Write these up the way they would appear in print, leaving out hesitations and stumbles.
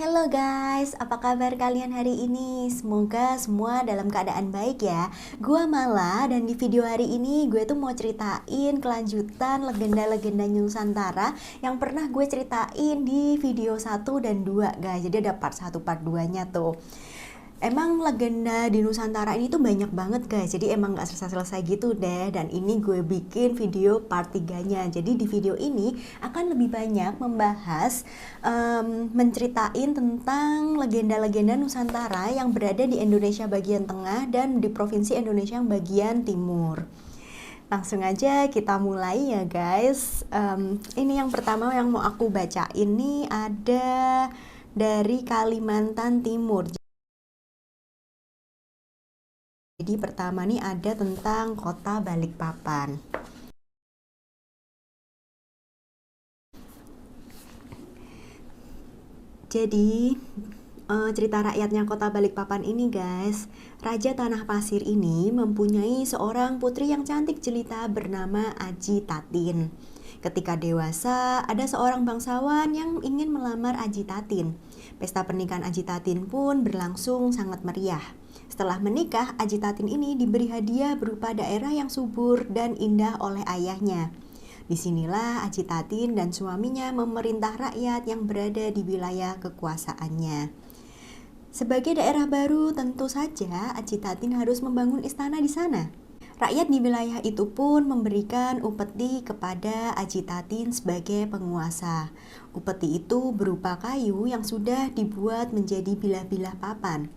Hello guys, apa kabar kalian hari ini? Semoga semua dalam keadaan baik ya. Gua Mala dan di video hari ini gue tuh mau ceritain kelanjutan legenda-legenda Nusantara yang pernah gue ceritain di video 1 dan 2 guys. Jadi ada part 1 part 2-nya tuh. Emang legenda di Nusantara ini tuh banyak banget guys. Jadi emang gak selesai-selesai gitu deh. Dan ini gue bikin video part 3-nya. Jadi di video ini akan lebih banyak membahas menceritain tentang legenda-legenda Nusantara yang berada di Indonesia bagian tengah dan di provinsi Indonesia yang bagian timur. Langsung aja kita mulai ya guys. Ini yang pertama yang mau aku baca ini ada dari Kalimantan Timur. Jadi pertama nih ada tentang kota Balikpapan. Jadi cerita rakyatnya kota Balikpapan ini guys, Raja Tanah Pasir ini mempunyai seorang putri yang cantik jelita bernama Aji Tatin. Ketika dewasa, ada seorang bangsawan yang ingin melamar Aji Tatin. Pesta pernikahan Aji Tatin pun berlangsung sangat meriah. Setelah menikah, Aji Tatin ini diberi hadiah berupa daerah yang subur dan indah oleh ayahnya. Disinilah Aji Tatin dan suaminya memerintah rakyat yang berada di wilayah kekuasaannya. Sebagai daerah baru, tentu saja Aji Tatin harus membangun istana di sana. Rakyat di wilayah itu pun memberikan upeti kepada Aji Tatin sebagai penguasa. Upeti itu berupa kayu yang sudah dibuat menjadi bilah-bilah papan.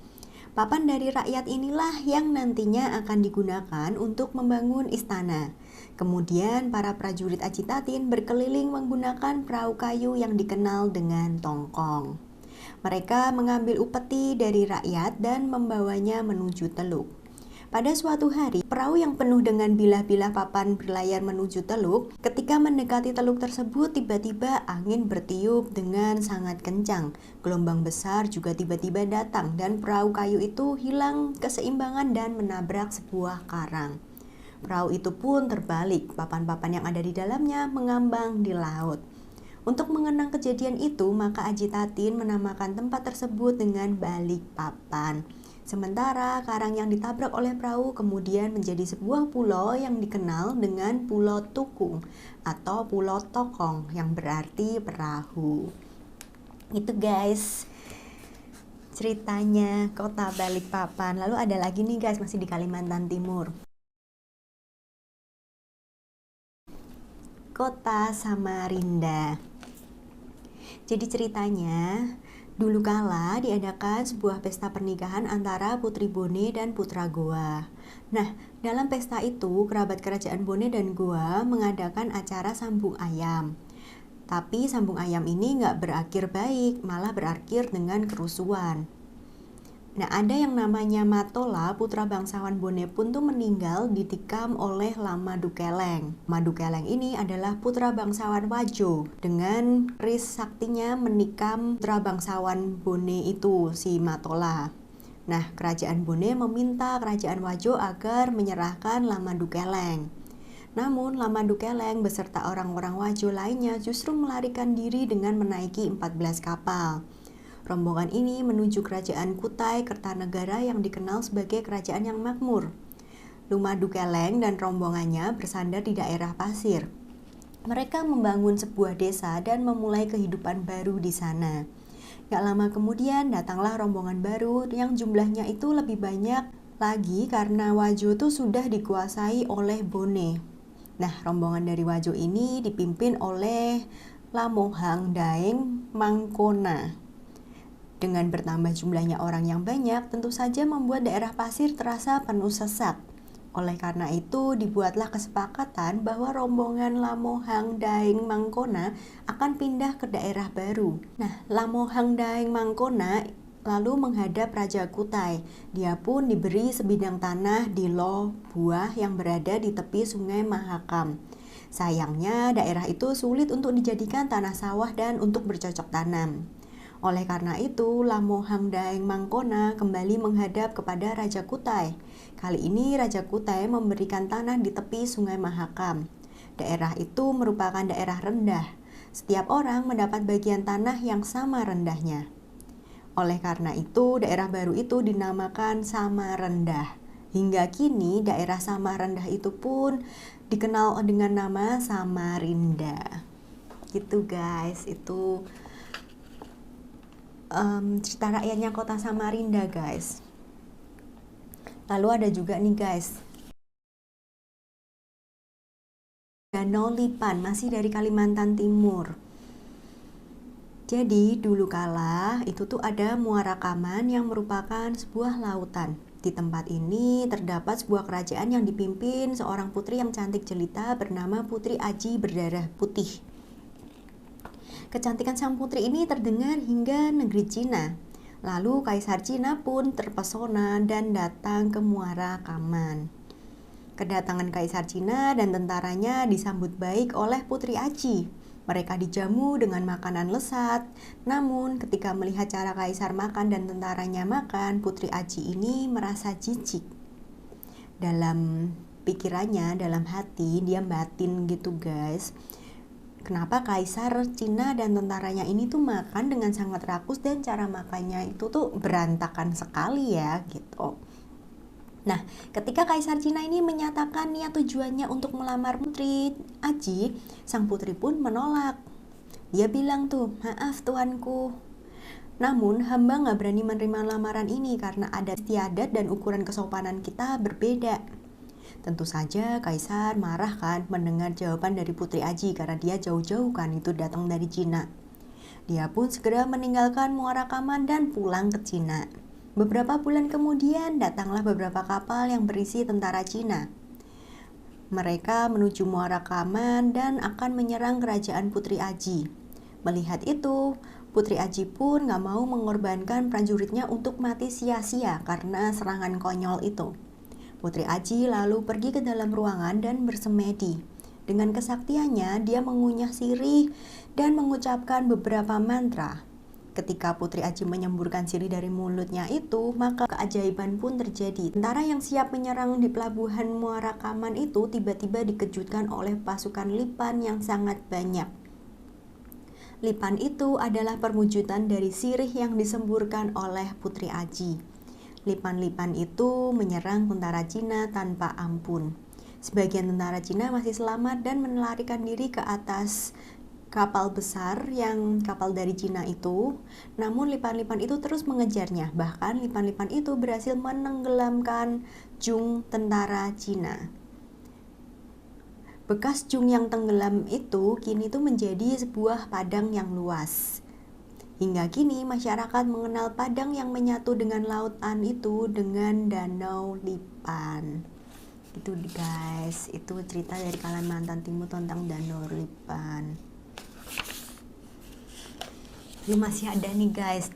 Papan dari rakyat inilah yang nantinya akan digunakan untuk membangun istana. Kemudian para prajurit Aji Tatin berkeliling menggunakan perahu kayu yang dikenal dengan tongkong. Mereka mengambil upeti dari rakyat dan membawanya menuju teluk. Pada suatu hari, perahu yang penuh dengan bilah-bilah papan berlayar menuju teluk. Ketika mendekati teluk tersebut, tiba-tiba angin bertiup dengan sangat kencang. Gelombang besar juga tiba-tiba datang dan perahu kayu itu hilang keseimbangan dan menabrak sebuah karang. Perahu itu pun terbalik, papan-papan yang ada di dalamnya mengambang di laut. Untuk mengenang kejadian itu, maka Aji Tatin menamakan tempat tersebut dengan Balikpapan. Sementara karang yang ditabrak oleh perahu kemudian menjadi sebuah pulau yang dikenal dengan Pulau Tukung atau Pulau Tokong yang berarti perahu. Itu guys ceritanya kota Balikpapan. Lalu ada lagi nih guys, masih di Kalimantan Timur. Kota Samarinda. Jadi ceritanya, dulu kala diadakan sebuah pesta pernikahan antara Putri Bone dan Putra Goa. Nah, dalam pesta itu kerabat kerajaan Bone dan Goa mengadakan acara sambung ayam. Tapi sambung ayam ini nggak berakhir baik, malah berakhir dengan kerusuhan. Nah, ada yang namanya Matola, putra bangsawan Bone pun tuh meninggal ditikam oleh Lama Dukeleng. Lama Dukeleng ini adalah putra bangsawan Wajo. Dengan keris saktinya menikam putra bangsawan Bone itu, si Matola. Nah, kerajaan Bone meminta kerajaan Wajo agar menyerahkan Lama Dukeleng. Namun, Lama Dukeleng beserta orang-orang Wajo lainnya justru melarikan diri dengan menaiki 14 kapal. Rombongan ini menuju kerajaan Kutai Kertanegara yang dikenal sebagai kerajaan yang makmur. Lama Dukeleng dan rombongannya bersandar di daerah pasir. Mereka membangun sebuah desa dan memulai kehidupan baru di sana. Gak lama kemudian datanglah rombongan baru yang jumlahnya itu lebih banyak lagi karena Wajo itu sudah dikuasai oleh Bone. Nah, rombongan dari Wajo ini dipimpin oleh Lamohang Daeng Mangkona. Dengan bertambah jumlahnya orang yang banyak, tentu saja membuat daerah pasir terasa penuh sesak. Oleh karena itu, dibuatlah kesepakatan bahwa rombongan Lamohang Daeng Mangkona akan pindah ke daerah baru. Nah, Lamohang Daeng Mangkona lalu menghadap Raja Kutai. Dia pun diberi sebidang tanah di Lo Buah yang berada di tepi Sungai Mahakam. Sayangnya, daerah itu sulit untuk dijadikan tanah sawah dan untuk bercocok tanam. Oleh karena itu, Lamohang Daeng Mangkona kembali menghadap kepada Raja Kutai. Kali ini Raja Kutai memberikan tanah di tepi Sungai Mahakam. Daerah itu merupakan daerah rendah. Setiap orang mendapat bagian tanah yang sama rendahnya. Oleh karena itu, daerah baru itu dinamakan Samarendah. Hingga kini, daerah Samarendah itu pun dikenal dengan nama Samarinda. Gitu guys, itu cerita rakyatnya kota Samarinda guys. Lalu ada juga nih guys, Danau Lipan, masih dari Kalimantan Timur. Jadi dulu kala itu tuh ada Muara Kaman yang merupakan sebuah lautan. Di tempat ini terdapat sebuah kerajaan yang dipimpin seorang putri yang cantik jelita bernama Putri Aji berdarah putih. Kecantikan sang putri ini terdengar hingga negeri Cina. Lalu Kaisar Cina pun terpesona dan datang ke Muara Kaman. Kedatangan Kaisar Cina dan tentaranya disambut baik oleh Putri Aji. Mereka dijamu dengan makanan lesat. Namun ketika melihat cara Kaisar makan dan tentaranya makan, Putri Aji ini merasa jijik. Dalam pikirannya, dalam hati, dia batin gitu guys. Kenapa Kaisar Cina dan tentaranya ini tuh makan dengan sangat rakus dan cara makannya itu tuh berantakan sekali ya gitu. Nah, ketika Kaisar Cina ini menyatakan niat tujuannya untuk melamar Putri Aji, sang putri pun menolak. Dia bilang tuh, maaf tuanku. Namun hamba nggak berani menerima lamaran ini karena adat istiadat dan ukuran kesopanan kita berbeda. Tentu saja Kaisar marah kan mendengar jawaban dari Putri Aji karena dia jauh-jauh kan itu datang dari Cina. Dia pun segera meninggalkan Muara Kaman dan pulang ke Cina. Beberapa bulan kemudian datanglah beberapa kapal yang berisi tentara Cina. Mereka menuju Muara Kaman dan akan menyerang kerajaan Putri Aji. Melihat itu, Putri Aji pun gak mau mengorbankan prajuritnya untuk mati sia-sia karena serangan konyol itu. Putri Aji lalu pergi ke dalam ruangan dan bersemedi. Dengan kesaktiannya, dia mengunyah sirih dan mengucapkan beberapa mantra. Ketika Putri Aji menyemburkan sirih dari mulutnya itu, maka keajaiban pun terjadi. Tentara yang siap menyerang di pelabuhan Muara Kaman itu tiba-tiba dikejutkan oleh pasukan Lipan yang sangat banyak. Lipan itu adalah perwujudan dari sirih yang disemburkan oleh Putri Aji. Lipan-lipan itu menyerang tentara Cina tanpa ampun. Sebagian tentara Cina masih selamat dan melarikan diri ke atas kapal besar yang kapal dari Cina itu. Namun lipan-lipan itu terus mengejarnya. Bahkan lipan-lipan itu berhasil menenggelamkan jung tentara Cina. Bekas jung yang tenggelam itu kini tuh menjadi sebuah padang yang luas. Hingga kini masyarakat mengenal padang yang menyatu dengan lautan itu dengan Danau Lipan. Itu guys, itu cerita dari Kalimantan Timur tentang Danau Lipan. Ini masih ada nih guys.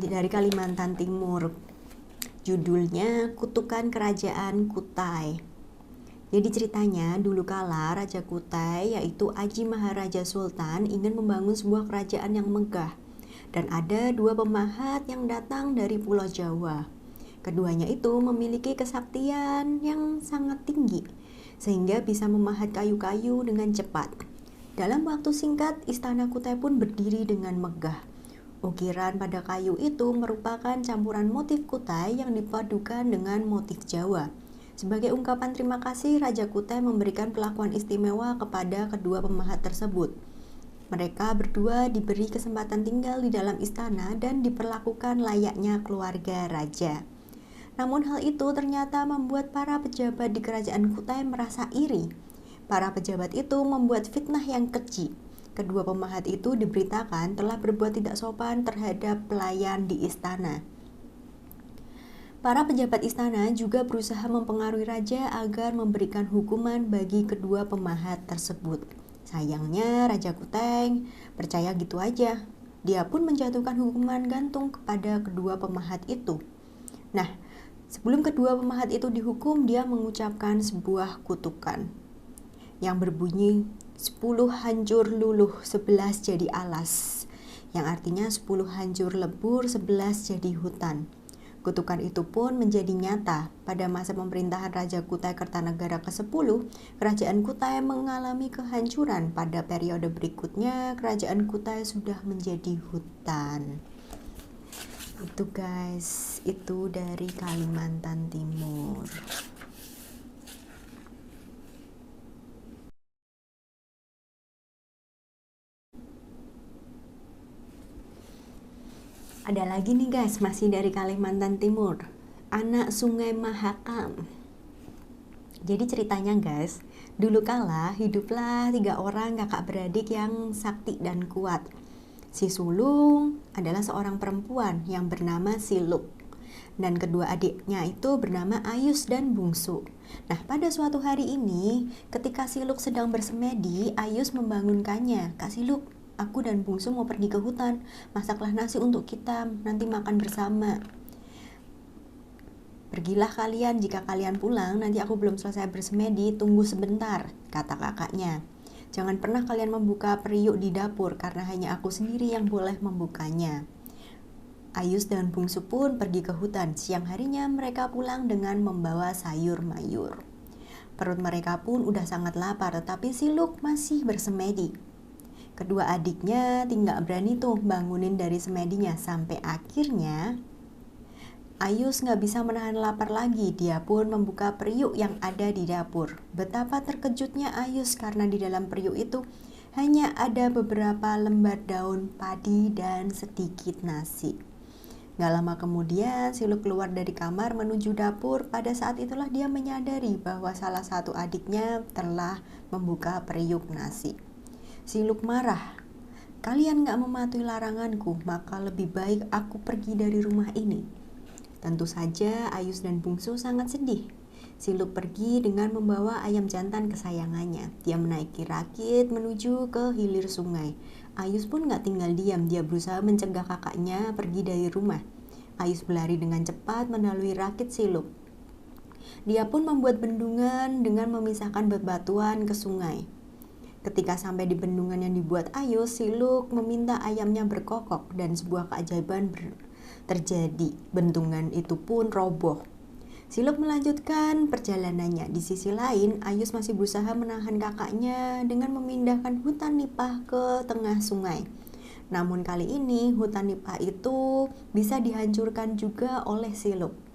Dari Kalimantan Timur. Judulnya Kutukan Kerajaan Kutai. Jadi ceritanya dulu kala Raja Kutai yaitu Aji Maharaja Sultan ingin membangun sebuah kerajaan yang megah. Dan ada dua pemahat yang datang dari Pulau Jawa. Keduanya itu memiliki kesaktian yang sangat tinggi sehingga bisa memahat kayu-kayu dengan cepat. Dalam waktu singkat istana Kutai pun berdiri dengan megah. Ukiran pada kayu itu merupakan campuran motif Kutai yang dipadukan dengan motif Jawa. Sebagai ungkapan terima kasih, Raja Kutai memberikan perlakuan istimewa kepada kedua pemahat tersebut. Mereka berdua diberi kesempatan tinggal di dalam istana dan diperlakukan layaknya keluarga raja. Namun hal itu ternyata membuat para pejabat di kerajaan Kutai merasa iri. Para pejabat itu membuat fitnah yang keji. Kedua pemahat itu diberitakan telah berbuat tidak sopan terhadap pelayan di istana. Para pejabat istana juga berusaha mempengaruhi raja agar memberikan hukuman bagi kedua pemahat tersebut. Sayangnya Raja Kutai percaya gitu aja. Dia pun menjatuhkan hukuman gantung kepada kedua pemahat itu. Nah, sebelum kedua pemahat itu dihukum, dia mengucapkan sebuah kutukan yang berbunyi 10 hancur luluh 11 jadi alas, yang artinya 10 hancur lebur 11 jadi hutan. Kutukan itu pun menjadi nyata. Pada masa pemerintahan Raja Kutai Kertanegara ke-10, Kerajaan Kutai mengalami kehancuran. Pada periode berikutnya, Kerajaan Kutai sudah menjadi hutan. Itu guys, itu dari Kalimantan Timur. Ada lagi nih guys, masih dari Kalimantan Timur. Anak Sungai Mahakam. Jadi ceritanya guys, dulu kala hiduplah 3 orang kakak beradik yang sakti dan kuat. Si sulung adalah seorang perempuan yang bernama Siluk. Dan kedua adiknya itu bernama Ayus dan Bungsu. Nah, pada suatu hari ini, ketika Siluk sedang bersemedi, Ayus membangunkannya. Kak Siluk, aku dan Bungsu mau pergi ke hutan. Masaklah nasi untuk kita, nanti makan bersama. Pergilah kalian, jika kalian pulang, nanti aku belum selesai bersemedi, tunggu sebentar, kata kakaknya. Jangan pernah kalian membuka periuk di dapur, karena hanya aku sendiri yang boleh membukanya. Ayus dan Bungsu pun pergi ke hutan. Siang harinya mereka pulang dengan membawa sayur mayur. Perut mereka pun udah sangat lapar, tetapi Siluk masih bersemedi. Kedua adiknya tidak berani tuh bangunin dari semedinya, sampai akhirnya Ayus gak bisa menahan lapar lagi. Dia pun membuka periuk yang ada di dapur. Betapa terkejutnya Ayus karena di dalam periuk itu hanya ada beberapa lembar daun padi dan sedikit nasi. Gak lama kemudian Siluk keluar dari kamar menuju dapur. Pada saat itulah dia menyadari bahwa salah satu adiknya telah membuka periuk nasi. Siluk marah. Kalian gak mematuhi laranganku, maka lebih baik aku pergi dari rumah ini. Tentu saja Ayus dan Bungsu sangat sedih. Siluk pergi dengan membawa ayam jantan kesayangannya. Dia menaiki rakit menuju ke hilir sungai. Ayus pun gak tinggal diam, dia berusaha mencegah kakaknya pergi dari rumah. Ayus berlari dengan cepat melalui rakit Siluk. Dia pun membuat bendungan dengan memisahkan bebatuan ke sungai. Ketika sampai di bendungan yang dibuat Ayus, Siluk meminta ayamnya berkokok dan sebuah keajaiban terjadi. Bendungan itu pun roboh. Siluk melanjutkan perjalanannya. Di sisi lain, Ayus masih berusaha menahan kakaknya dengan memindahkan hutan nipah ke tengah sungai. Namun kali ini hutan nipah itu bisa dihancurkan juga oleh Siluk.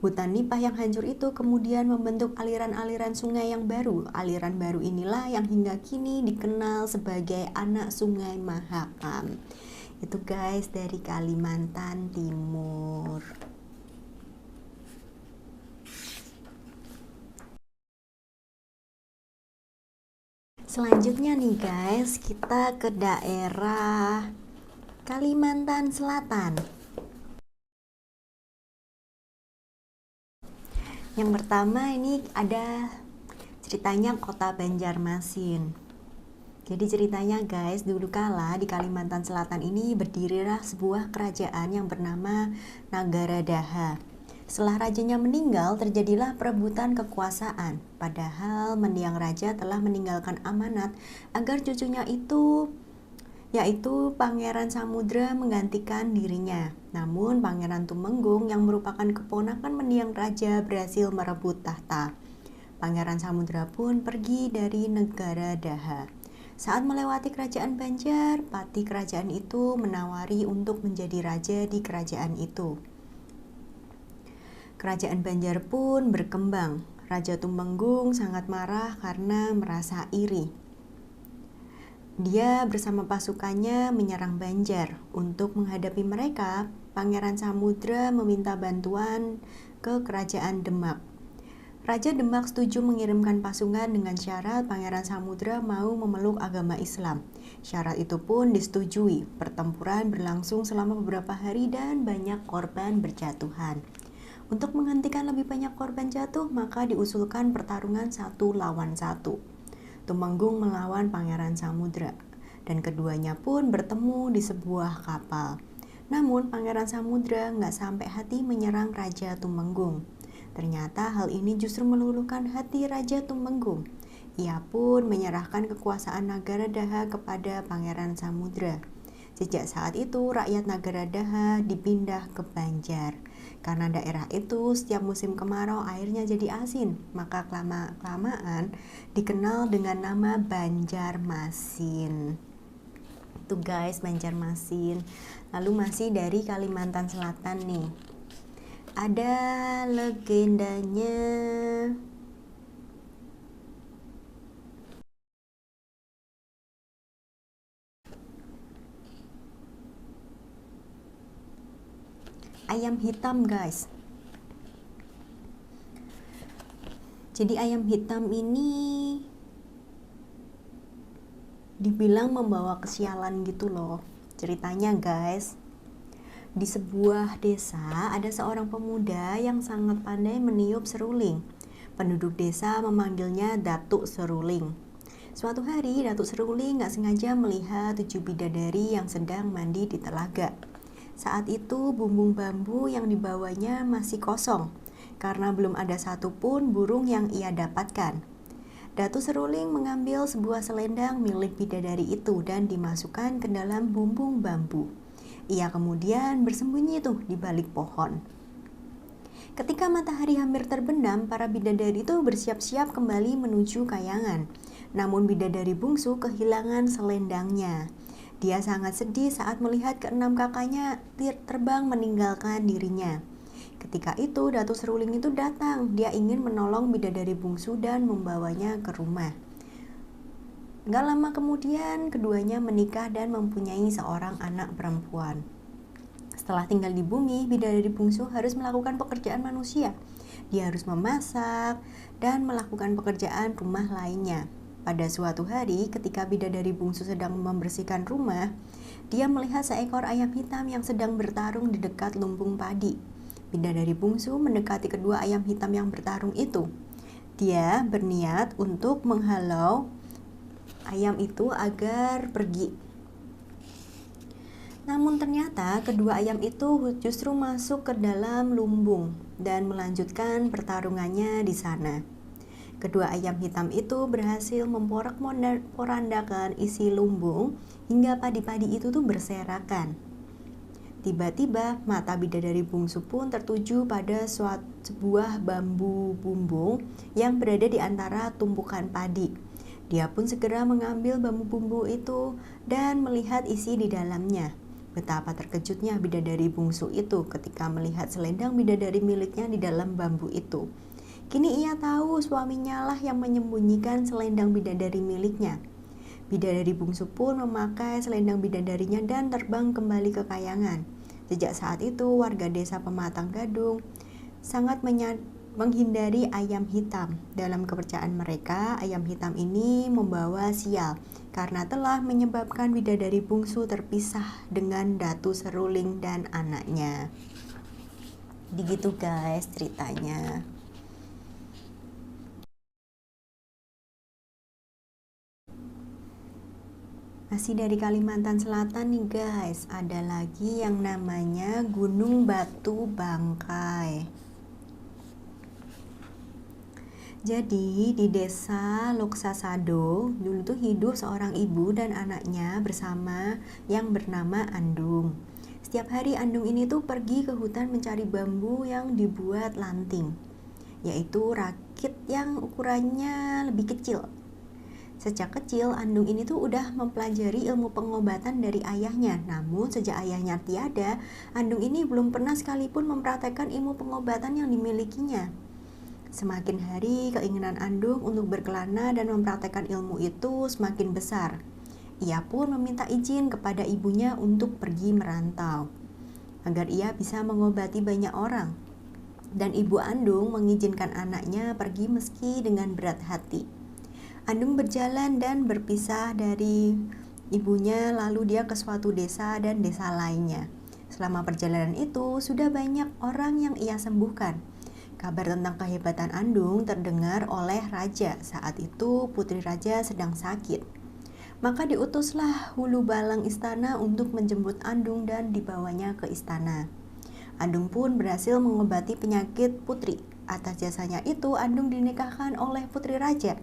Hutan nipah yang hancur itu kemudian membentuk aliran-aliran sungai yang baru. Aliran baru inilah yang hingga kini dikenal sebagai Anak Sungai Mahakam. Itu guys dari Kalimantan Timur. Selanjutnya nih guys, kita ke daerah Kalimantan Selatan. Yang pertama ini ada ceritanya kota Banjarmasin. Jadi ceritanya guys, dulu kala di Kalimantan Selatan ini berdirilah sebuah kerajaan yang bernama Nagara Daha. Setelah rajanya meninggal, terjadilah perebutan kekuasaan. Padahal mendiang raja telah meninggalkan amanat agar cucunya itu, yaitu Pangeran Samudra, menggantikan dirinya. Namun Pangeran Tumenggung yang merupakan keponakan mendiang raja berhasil merebut tahta. Pangeran Samudra pun pergi dari negara Daha. Saat melewati kerajaan Banjar, patih kerajaan itu menawari untuk menjadi raja di kerajaan itu. Kerajaan Banjar pun berkembang. Raja Tumenggung sangat marah karena merasa iri. Dia bersama pasukannya menyerang Banjar. Untuk menghadapi mereka, Pangeran Samudra meminta bantuan ke kerajaan Demak. Raja Demak setuju mengirimkan pasukan dengan syarat Pangeran Samudra mau memeluk agama Islam. Syarat itu pun disetujui. Pertempuran berlangsung selama beberapa hari dan banyak korban berjatuhan. Untuk menghentikan lebih banyak korban jatuh, maka diusulkan pertarungan 1 lawan 1. Tumenggung melawan Pangeran Samudra, dan keduanya pun bertemu di sebuah kapal. Namun Pangeran Samudra nggak sampai hati menyerang Raja Tumenggung. Ternyata hal ini justru meluluhkan hati Raja Tumenggung. Ia pun menyerahkan kekuasaan Nagara Daha kepada Pangeran Samudra. Sejak saat itu, rakyat Nagara dipindah ke Banjar. Karena daerah itu setiap musim kemarau airnya jadi asin, maka kelamaan dikenal dengan nama Banjarmasin. Itu guys, Banjarmasin. Lalu masih dari Kalimantan Selatan nih. Ada legendanya ayam hitam guys. Jadi ayam hitam ini dibilang membawa kesialan gitu loh ceritanya guys. Di sebuah desa ada seorang pemuda yang sangat pandai meniup seruling. Penduduk desa memanggilnya Datuk Seruling. Suatu hari Datuk Seruling gak sengaja melihat 7 bidadari yang sedang mandi di telaga. Saat itu bumbung bambu yang dibawanya masih kosong karena belum ada satupun burung yang ia dapatkan. Datuk Seruling mengambil sebuah selendang milik bidadari itu dan dimasukkan ke dalam bumbung bambu. Ia kemudian bersembunyi tuh di balik pohon. Ketika matahari hampir terbenam, para bidadari itu bersiap-siap kembali menuju kayangan. Namun bidadari bungsu kehilangan selendangnya. Dia sangat sedih saat melihat keenam kakaknya terbang meninggalkan dirinya. Ketika itu Datuk Seruling itu datang. Dia ingin menolong bidadari bungsu dan membawanya ke rumah. Gak lama kemudian keduanya menikah dan mempunyai seorang anak perempuan. Setelah tinggal di bumi, bidadari bungsu harus melakukan pekerjaan manusia. Dia harus memasak dan melakukan pekerjaan rumah lainnya. Pada suatu hari, ketika bidadari bungsu sedang membersihkan rumah, dia melihat seekor ayam hitam yang sedang bertarung di dekat lumbung padi. Bidadari bungsu mendekati kedua ayam hitam yang bertarung itu. Dia berniat untuk menghalau ayam itu agar pergi. Namun ternyata kedua ayam itu justru masuk ke dalam lumbung dan melanjutkan pertarungannya di sana. Kedua ayam hitam itu berhasil memporak-porandakan isi lumbung hingga padi-padi itu tuh berserakan. Tiba-tiba mata bidadari bungsu pun tertuju pada sebuah bambu bumbung yang berada di antara tumpukan padi. Dia pun segera mengambil bambu bumbu itu dan melihat isi di dalamnya. Betapa terkejutnya bidadari bungsu itu ketika melihat selendang bidadari miliknya di dalam bambu itu. Kini ia tahu suaminya lah yang menyembunyikan selendang bidadari miliknya. Bidadari bungsu pun memakai selendang bidadarinya dan terbang kembali ke kayangan. Sejak saat itu warga desa Pematang Gadung sangat menghindari ayam hitam. Dalam kepercayaan mereka, ayam hitam ini membawa sial karena telah menyebabkan bidadari bungsu terpisah dengan Datuk Seruling dan anaknya. Begitu guys ceritanya. Masih dari Kalimantan Selatan nih guys, ada lagi yang namanya Gunung Batu Bangkai. Jadi di desa Loksasado dulu tuh hidup seorang ibu dan anaknya bersama yang bernama Andung. Setiap hari Andung ini tuh pergi ke hutan mencari bambu yang dibuat lanting, yaitu rakit yang ukurannya lebih kecil. Sejak kecil Andung ini tuh udah mempelajari ilmu pengobatan dari ayahnya. Namun sejak ayahnya tiada, Andung ini belum pernah sekalipun mempraktekkan ilmu pengobatan yang dimilikinya. Semakin hari keinginan Andung untuk berkelana dan mempraktekkan ilmu itu semakin besar. Ia pun meminta izin kepada ibunya untuk pergi merantau agar ia bisa mengobati banyak orang. Dan ibu Andung mengizinkan anaknya pergi meski dengan berat hati. Andung berjalan dan berpisah dari ibunya, lalu dia ke suatu desa dan desa lainnya. Selama perjalanan itu, sudah banyak orang yang ia sembuhkan. Kabar tentang kehebatan Andung terdengar oleh raja. Saat itu putri raja sedang sakit. Maka diutuslah hulu balang istana untuk menjemput Andung dan dibawanya ke istana. Andung pun berhasil mengobati penyakit putri. Atas jasanya itu Andung dinikahkan oleh putri raja.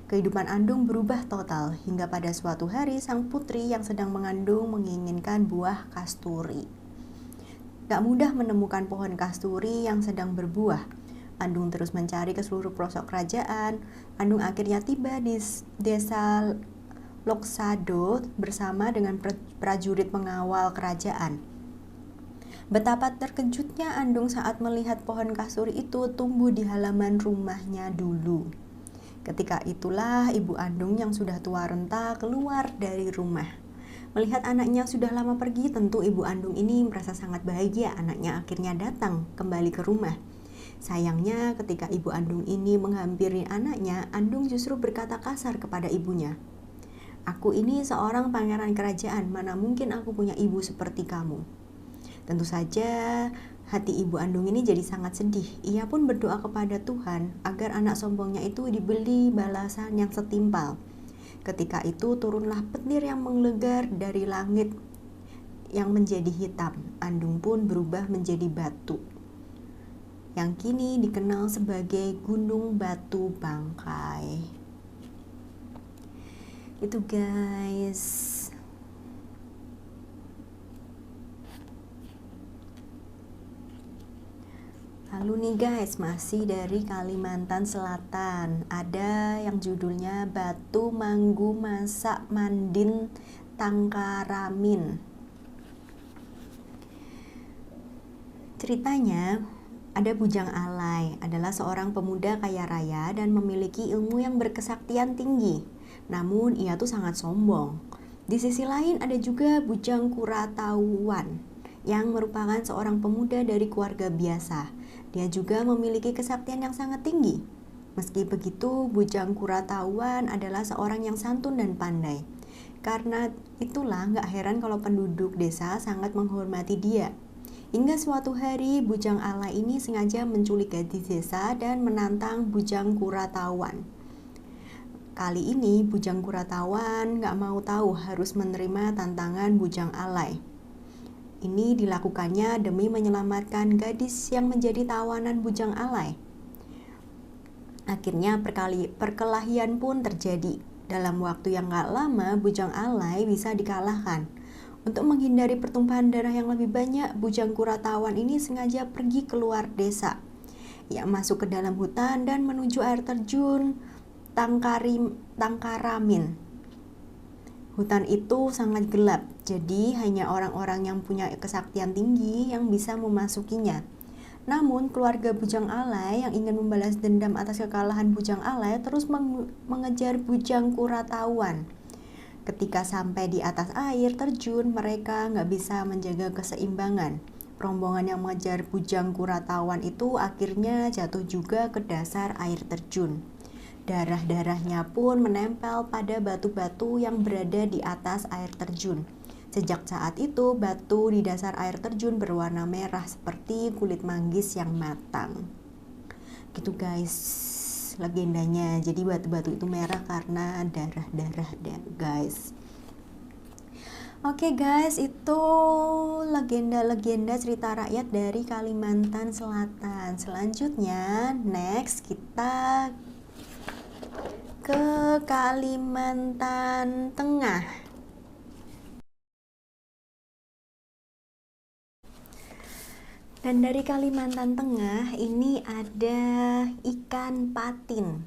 Kehidupan Andung berubah total hingga pada suatu hari sang putri yang sedang mengandung menginginkan buah kasturi. Gak mudah menemukan pohon kasturi yang sedang berbuah. Andung terus mencari ke seluruh pelosok kerajaan. Andung akhirnya tiba di desa Loksado bersama dengan prajurit pengawal kerajaan. Betapa terkejutnya Andung saat melihat pohon kasturi itu tumbuh di halaman rumahnya dulu. Ketika itulah ibu Andung yang sudah tua renta keluar dari rumah. Melihat anaknya sudah lama pergi, tentu ibu Andung ini merasa sangat bahagia anaknya akhirnya datang kembali ke rumah. Sayangnya ketika ibu Andung ini menghampiri anaknya, Andung justru berkata kasar kepada ibunya. Aku ini seorang pangeran kerajaan, mana mungkin aku punya ibu seperti kamu. Tentu saja hati ibu Andung ini jadi sangat sedih. Ia pun berdoa kepada Tuhan agar anak sombongnya itu diberi balasan yang setimpal. Ketika itu turunlah petir yang menggelegar dari langit yang menjadi hitam. Andung pun berubah menjadi batu, yang kini dikenal sebagai Gunung Batu Bangkai. Itu guys. Lalu nih guys, masih dari Kalimantan Selatan, ada yang judulnya Batu Manggu Masak Mandin Tangkaramin. Ceritanya, ada Bujang Alai, adalah seorang pemuda kaya raya dan memiliki ilmu yang berkesaktian tinggi. Namun ia tuh sangat sombong. Di sisi lain ada juga Bujang Kuratawan, yang merupakan seorang pemuda dari keluarga biasa. Dia juga memiliki kesaktian yang sangat tinggi. Meski begitu, Bujang Kuratawan adalah seorang yang santun dan pandai. Karena itulah gak heran kalau penduduk desa sangat menghormati dia. Hingga suatu hari, Bujang Alai ini sengaja menculik gadis desa dan menantang Bujang Kuratawan. Kali ini, Bujang Kuratawan gak mau tahu harus menerima tantangan Bujang Alai. Ini dilakukannya demi menyelamatkan gadis yang menjadi tawanan Bujang Alai. Akhirnya perkelahian pun terjadi. Dalam waktu yang gak lama, Bujang Alai bisa dikalahkan. Untuk menghindari pertumpahan darah yang lebih banyak, Bujang Kuratawan ini sengaja pergi keluar desa. Ia masuk ke dalam hutan dan menuju air terjun Tangkaramin. Hutan itu sangat gelap, jadi hanya orang-orang yang punya kesaktian tinggi yang bisa memasukinya. Namun, keluarga Bujang Alai yang ingin membalas dendam atas kekalahan Bujang Alai terus mengejar Bujang Kuratawan. Ketika sampai di atas air terjun, mereka nggak bisa menjaga keseimbangan. Rombongan yang mengejar Bujang Kuratawan itu akhirnya jatuh juga ke dasar air terjun. Darah-darahnya pun menempel pada batu-batu yang berada di atas air terjun. Sejak saat itu, batu di dasar air terjun berwarna merah seperti kulit manggis yang matang. Gitu guys, legendanya. Jadi batu-batu itu merah karena darah-darah guys. Oke guys, itu legenda-legenda cerita rakyat dari Kalimantan Selatan. Selanjutnya, next kita ke Kalimantan Tengah. Dan dari Kalimantan Tengah ini ada ikan patin.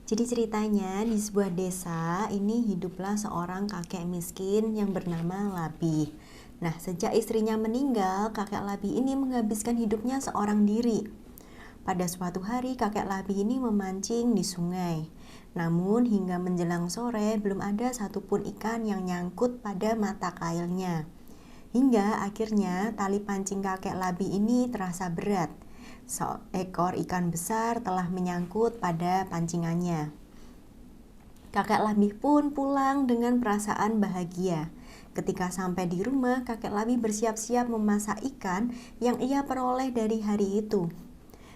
Jadi ceritanya di sebuah desa ini hiduplah seorang kakek miskin yang bernama Labi. Nah, sejak istrinya meninggal, kakek Labi ini menghabiskan hidupnya seorang diri. Pada suatu hari, kakek Labi ini memancing di sungai. Namun, hingga menjelang sore, belum ada satupun ikan yang nyangkut pada mata kailnya. Hingga akhirnya, tali pancing kakek Labi ini terasa berat. Seekor ikan besar telah menyangkut pada pancingannya. Kakek Labi pun pulang dengan perasaan bahagia. Ketika sampai di rumah, kakek Labi bersiap-siap memasak ikan yang ia peroleh dari hari itu.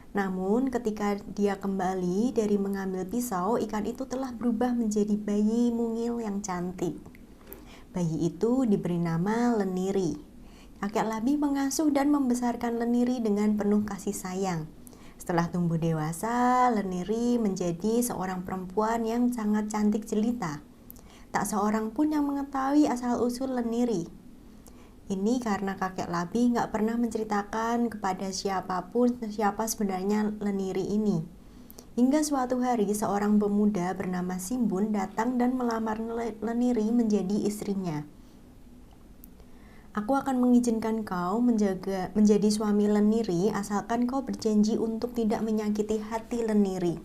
Namun ketika dia kembali dari mengambil pisau, ikan itu telah berubah menjadi bayi mungil yang cantik. Bayi itu diberi nama Leniri. Kakek Labi mengasuh dan membesarkan Leniri dengan penuh kasih sayang. Setelah tumbuh dewasa, Leniri menjadi seorang perempuan yang sangat cantik jelita. Tak seorang pun yang mengetahui asal-usul Leniri. Ini karena kakek Labi nggak pernah menceritakan kepada siapapun siapa sebenarnya Leniri ini. Hingga suatu hari seorang pemuda bernama Simbun datang dan melamar Leniri menjadi istrinya. Aku akan mengizinkan kau menjadi suami Leniri asalkan kau berjanji untuk tidak menyakiti hati Leniri.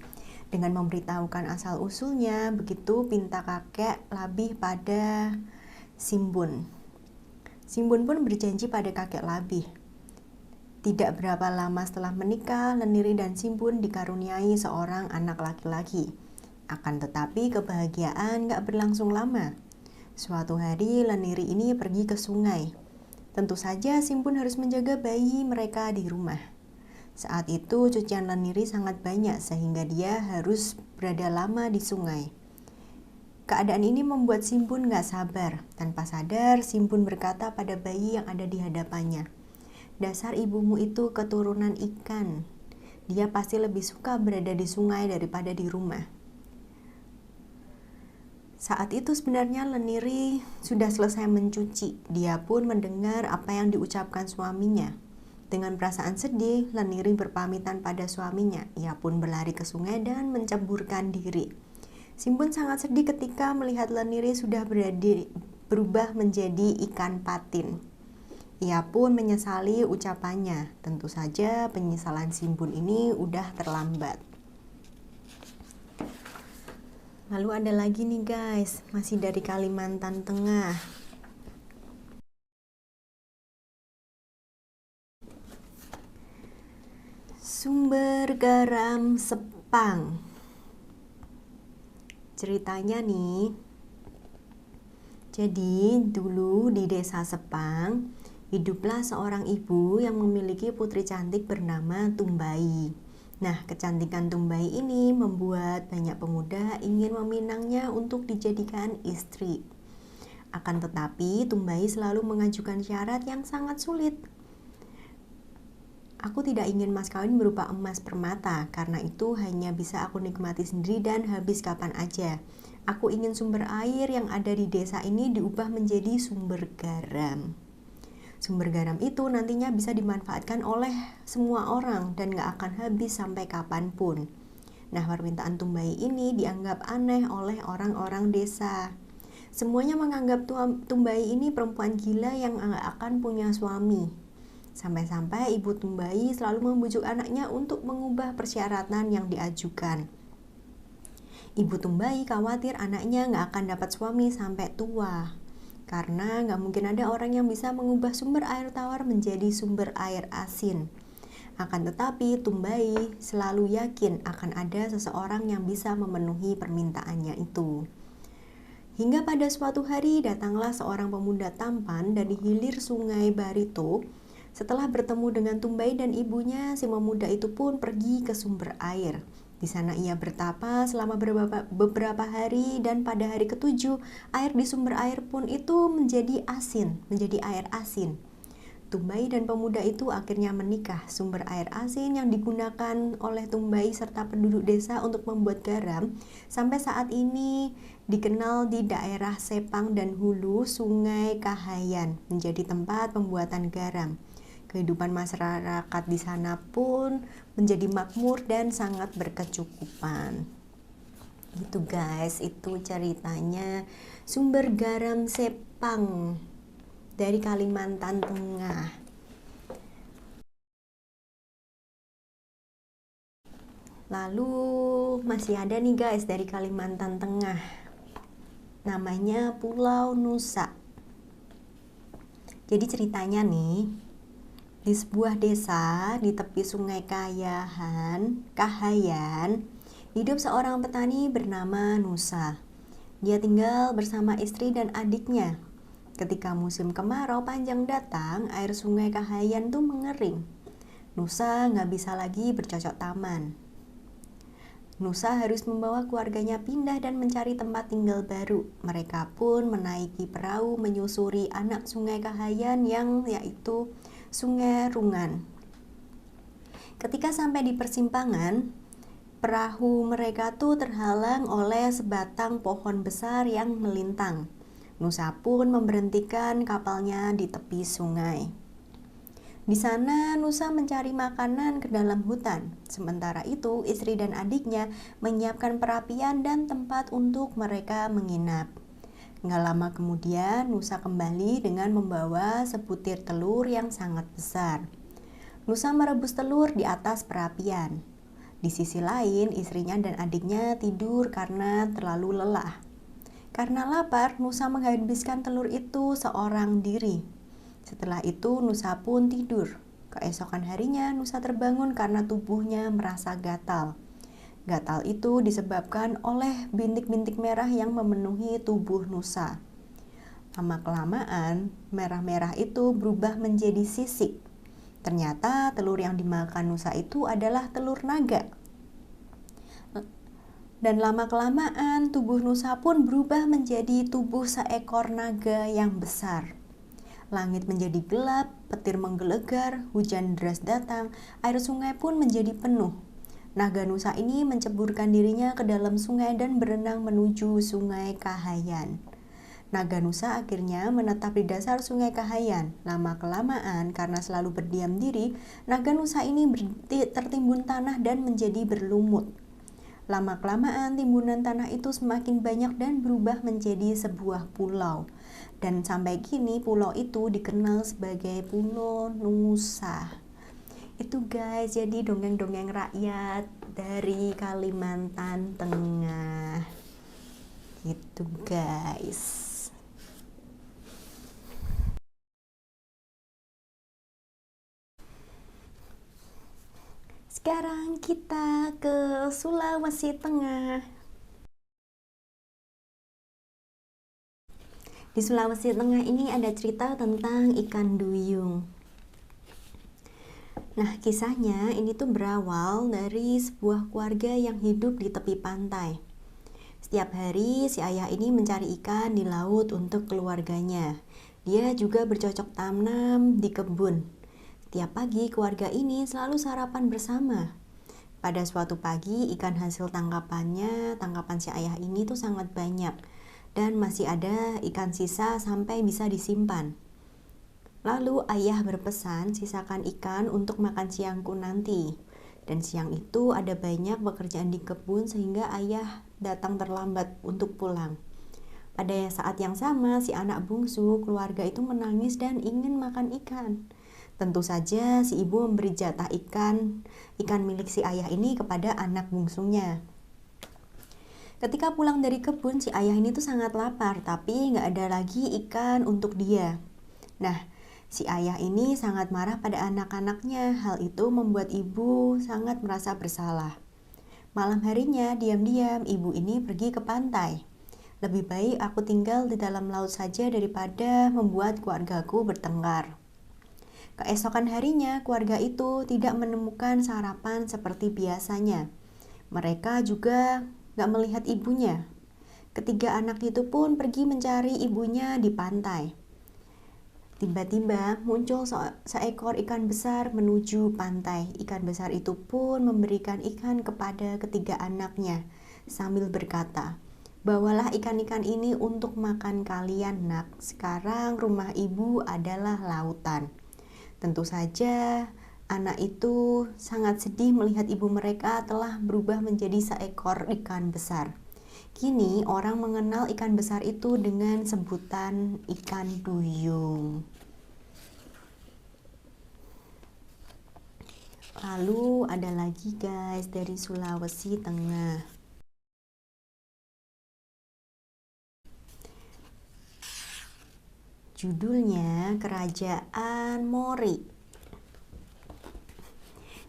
Dengan memberitahukan asal-usulnya, begitu pinta kakek Labih pada Simbun. Simbun pun berjanji pada kakek Labih. Tidak berapa lama setelah menikah, Leniri dan Simbun dikaruniai seorang anak laki-laki. Akan tetapi kebahagiaan gak berlangsung lama. Suatu hari Leniri ini pergi ke sungai. Tentu saja Simbun harus menjaga bayi mereka di rumah. Saat itu cucian Leniri sangat banyak sehingga dia harus berada lama di sungai. Keadaan ini membuat Simbun gak sabar. Tanpa sadar Simbun berkata pada bayi yang ada di hadapannya, "Dasar ibumu itu keturunan ikan. Dia pasti lebih suka berada di sungai daripada di rumah." Saat itu sebenarnya Leniri sudah selesai mencuci. Dia pun mendengar apa yang diucapkan suaminya. Dengan perasaan sedih, Leniri berpamitan pada suaminya. Ia pun berlari ke sungai dan menceburkan diri. Simbun sangat sedih ketika melihat Leniri sudah berubah menjadi ikan patin. Ia pun menyesali ucapannya. Tentu saja penyesalan Simbun ini udah terlambat. Lalu ada lagi nih guys, masih dari Kalimantan Tengah. Sumber garam Sepang. Ceritanya nih, jadi dulu di desa Sepang, hiduplah seorang ibu yang memiliki putri cantik bernama Tumbai. Nah, kecantikan Tumbai ini membuat banyak pemuda ingin meminangnya untuk dijadikan istri. Akan tetapi, Tumbai selalu mengajukan syarat yang sangat sulit. Aku tidak ingin mas kawin berupa emas permata, karena itu hanya bisa aku nikmati sendiri dan habis kapan aja. Aku ingin sumber air yang ada di desa ini diubah menjadi sumber garam. Sumber garam itu nantinya bisa dimanfaatkan oleh semua orang dan gak akan habis sampai kapanpun. Nah, permintaan Tumbai ini dianggap aneh oleh orang-orang desa. Semuanya menganggap Tumbai ini perempuan gila yang gak akan punya suami. Sampai-sampai ibu Tumbai selalu membujuk anaknya untuk mengubah persyaratan yang diajukan. Ibu Tumbai khawatir anaknya gak akan dapat suami sampai tua. Karena nggak mungkin ada orang yang bisa mengubah sumber air tawar menjadi sumber air asin. Akan tetapi Tumbai selalu yakin akan ada seseorang yang bisa memenuhi permintaannya itu. Hingga pada suatu hari datanglah seorang pemuda tampan dari hilir sungai Barito. Setelah bertemu dengan Tumbai dan ibunya, si pemuda itu pun pergi ke sumber air. Di sana ia bertapa selama beberapa hari dan pada hari ke-7 air di sumber air pun itu menjadi air asin. Tumbai dan pemuda itu akhirnya menikah. Sumber air asin yang digunakan oleh Tumbai serta penduduk desa untuk membuat garam sampai saat ini dikenal di daerah Sepang dan hulu Sungai Kahayan menjadi tempat pembuatan garam. Kehidupan masyarakat di sana pun menjadi makmur dan sangat berkecukupan. Gitu guys, itu ceritanya sumber garam Sepang dari Kalimantan Tengah. Lalu masih ada nih guys dari Kalimantan Tengah. Namanya Pulau Nusa. Jadi ceritanya nih, di sebuah desa di tepi sungai Kahayan, hidup seorang petani bernama Nusa. Dia tinggal bersama istri dan adiknya. Ketika musim kemarau panjang datang, air sungai Kahayan tuh mengering. Nusa nggak bisa lagi bercocok taman. Nusa harus membawa keluarganya pindah dan mencari tempat tinggal baru. Mereka pun menaiki perahu menyusuri anak sungai Kahayan yang yaitu Sungai Rungan. Ketika sampai di persimpangan, perahu mereka tuh terhalang oleh sebatang pohon besar yang melintang. Nusa pun memberhentikan kapalnya di tepi sungai. Di sana Nusa mencari makanan ke dalam hutan. Sementara itu istri dan adiknya menyiapkan perapian dan tempat untuk mereka menginap. Nggak lama kemudian Nusa kembali dengan membawa sebutir telur yang sangat besar. Nusa merebus telur di atas perapian. Di sisi lain, istrinya dan adiknya tidur karena terlalu lelah. Karena lapar, Nusa menghabiskan telur itu seorang diri. Setelah itu, Nusa pun tidur. Keesokan harinya, Nusa terbangun karena tubuhnya merasa gatal. Gatal itu disebabkan oleh bintik-bintik merah yang memenuhi tubuh Nusa. Lama-kelamaan, merah-merah itu berubah menjadi sisik. Ternyata telur yang dimakan Nusa itu adalah telur naga. Dan lama-kelamaan tubuh Nusa pun berubah menjadi tubuh seekor naga yang besar. Langit menjadi gelap, petir menggelegar, hujan deras datang, air sungai pun menjadi penuh. Naga Nusa ini menceburkan dirinya ke dalam sungai dan berenang menuju sungai Kahayan. Naga Nusa akhirnya menetap di dasar sungai Kahayan. Lama-kelamaan, karena selalu berdiam diri, naga Nusa ini tertimbun tanah dan menjadi berlumut. Lama-kelamaan, timbunan tanah itu semakin banyak dan berubah menjadi sebuah pulau. Dan sampai kini pulau itu dikenal sebagai Pulau Nusa. Itu guys, jadi dongeng-dongeng rakyat dari Kalimantan Tengah. Gitu guys. Sekarang kita ke Sulawesi Tengah. Di Sulawesi Tengah ini ada cerita tentang ikan duyung. Nah, kisahnya ini tuh berawal dari sebuah keluarga yang hidup di tepi pantai. Setiap hari si ayah ini mencari ikan di laut untuk keluarganya. Dia juga bercocok tanam di kebun. Tiap pagi keluarga ini selalu sarapan bersama. Pada suatu pagi ikan hasil tangkapan si ayah ini tuh sangat banyak. Dan masih ada ikan sisa sampai bisa disimpan. Lalu ayah berpesan sisakan ikan untuk makan siangku nanti. Dan siang itu ada banyak pekerjaan di kebun sehingga ayah datang terlambat untuk pulang. Pada saat yang sama si anak bungsu keluarga itu menangis dan ingin makan ikan. Tentu saja si ibu memberi jatah ikan milik si ayah ini kepada anak bungsunya. Ketika pulang dari kebun, si ayah ini tuh sangat lapar, tapi nggak ada lagi ikan untuk dia. Nah, si ayah ini sangat marah pada anak-anaknya. Hal itu membuat ibu sangat merasa bersalah. Malam harinya, diam-diam ibu ini pergi ke pantai. Lebih baik aku tinggal di dalam laut saja daripada membuat keluargaku bertengkar. Keesokan harinya, keluarga itu tidak menemukan sarapan seperti biasanya. Mereka juga gak melihat ibunya. Ketiga anak itu pun pergi mencari ibunya di pantai. Tiba-tiba muncul seekor ikan besar menuju pantai. Ikan besar itu pun memberikan ikan kepada ketiga anaknya sambil berkata, "Bawalah ikan-ikan ini untuk makan kalian, nak. Sekarang rumah ibu adalah lautan." Tentu saja anak itu sangat sedih melihat ibu mereka telah berubah menjadi seekor ikan besar. Kini orang mengenal ikan besar itu dengan sebutan ikan duyung. Lalu ada lagi guys dari Sulawesi Tengah. Judulnya Kerajaan Mori.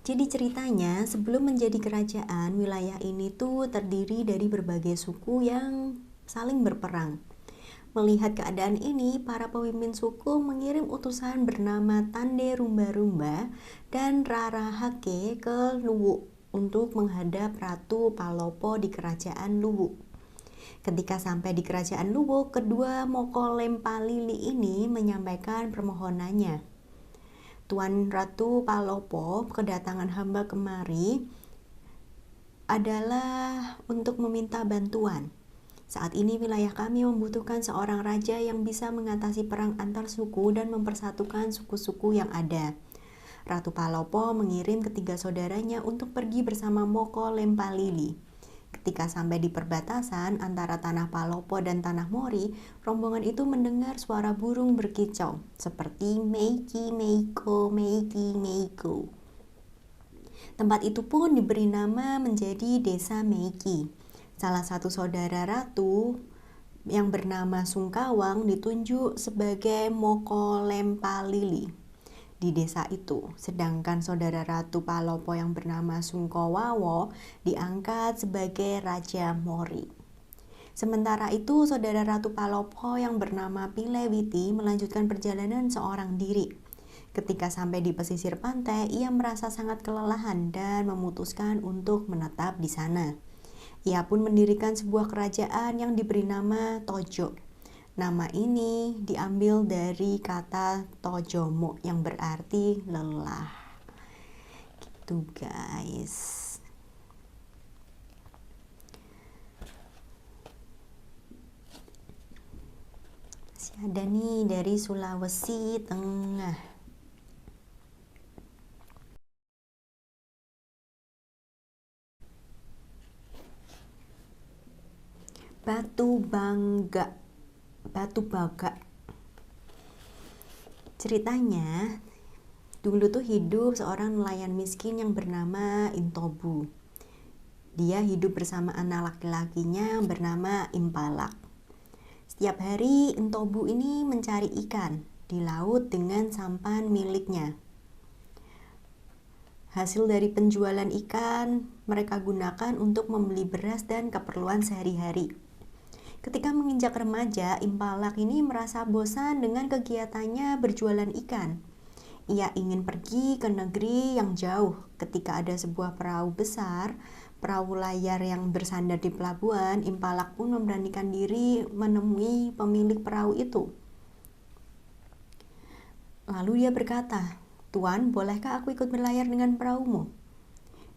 Jadi ceritanya sebelum menjadi kerajaan, wilayah ini tuh terdiri dari berbagai suku yang saling berperang. Melihat keadaan ini, para pemimpin suku mengirim utusan bernama Tande Rumba-Rumba dan Rarahake ke Luwu untuk menghadap Ratu Palopo di kerajaan Luwu. Ketika sampai di kerajaan Luwu, kedua Moko Lempalili ini menyampaikan permohonannya. Tuan Ratu Palopo kedatangan hamba kemari adalah untuk meminta bantuan. Saat ini wilayah kami membutuhkan seorang raja yang bisa mengatasi perang antar suku dan mempersatukan suku-suku yang ada. Ratu Palopo mengirim ketiga saudaranya untuk pergi bersama Moko Lempalili. Ketika sampai di perbatasan antara tanah Palopo dan tanah Mori, rombongan itu mendengar suara burung berkicau, seperti Meiki Meiko Meiki Meiko. Tempat itu pun diberi nama menjadi Desa Meiki. Salah satu saudara ratu yang bernama Sungkawang ditunjuk sebagai Moko Lempalili di desa itu, sedangkan saudara Ratu Palopo yang bernama Sungkowawo diangkat sebagai Raja Mori. Sementara itu, saudara Ratu Palopo yang bernama Pilewiti melanjutkan perjalanan seorang diri. Ketika sampai di pesisir pantai, ia merasa sangat kelelahan dan memutuskan untuk menetap di sana. Ia pun mendirikan sebuah kerajaan yang diberi nama Tojo. Nama ini diambil dari kata tojomo yang berarti lelah. Gitu guys. Masih ada nih dari Sulawesi Tengah. Batu Baga. Ceritanya, dulu tuh hidup seorang nelayan miskin yang bernama Intobu. Dia hidup bersama anak laki-lakinya yang bernama Impalak. Setiap hari Intobu ini mencari ikan di laut dengan sampan miliknya. Hasil dari penjualan ikan mereka gunakan untuk membeli beras dan keperluan sehari-hari. Ketika menginjak remaja, Impalak ini merasa bosan dengan kegiatannya berjualan ikan. Ia ingin pergi ke negeri yang jauh. Ketika ada sebuah perahu besar, perahu layar yang bersandar di pelabuhan, Impalak pun memberanikan diri menemui pemilik perahu itu. Lalu dia berkata, "Tuan, bolehkah aku ikut berlayar dengan perahumu?"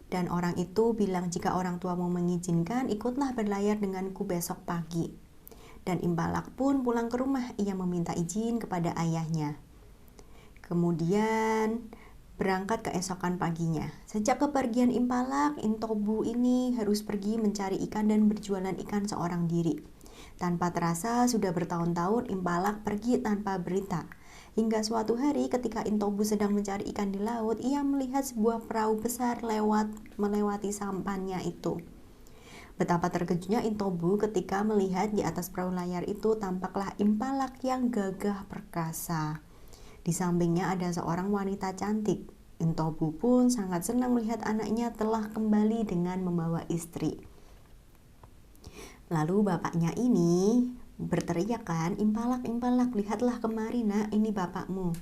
Dan orang itu bilang, "Jika orang tuamu mengizinkan, ikutlah berlayar denganku besok pagi." Dan Impalak pun pulang ke rumah. Ia meminta izin kepada ayahnya. Kemudian berangkat keesokan paginya. Sejak kepergian Impalak, Intobu ini harus pergi mencari ikan dan berjualan ikan seorang diri. Tanpa terasa, sudah bertahun-tahun Impalak pergi tanpa berita. Hingga suatu hari ketika Intobu sedang mencari ikan di laut, ia melihat sebuah perahu besar melewati sampannya itu. Betapa terkejutnya Intobu ketika melihat di atas perahu layar itu tampaklah Impalak yang gagah perkasa. Di sampingnya ada seorang wanita cantik. Intobu pun sangat senang melihat anaknya telah kembali dengan membawa istri. Lalu bapaknya ini berteriak kan, "Impalak, Impalak, lihatlah kemari nak, ini bapakmu."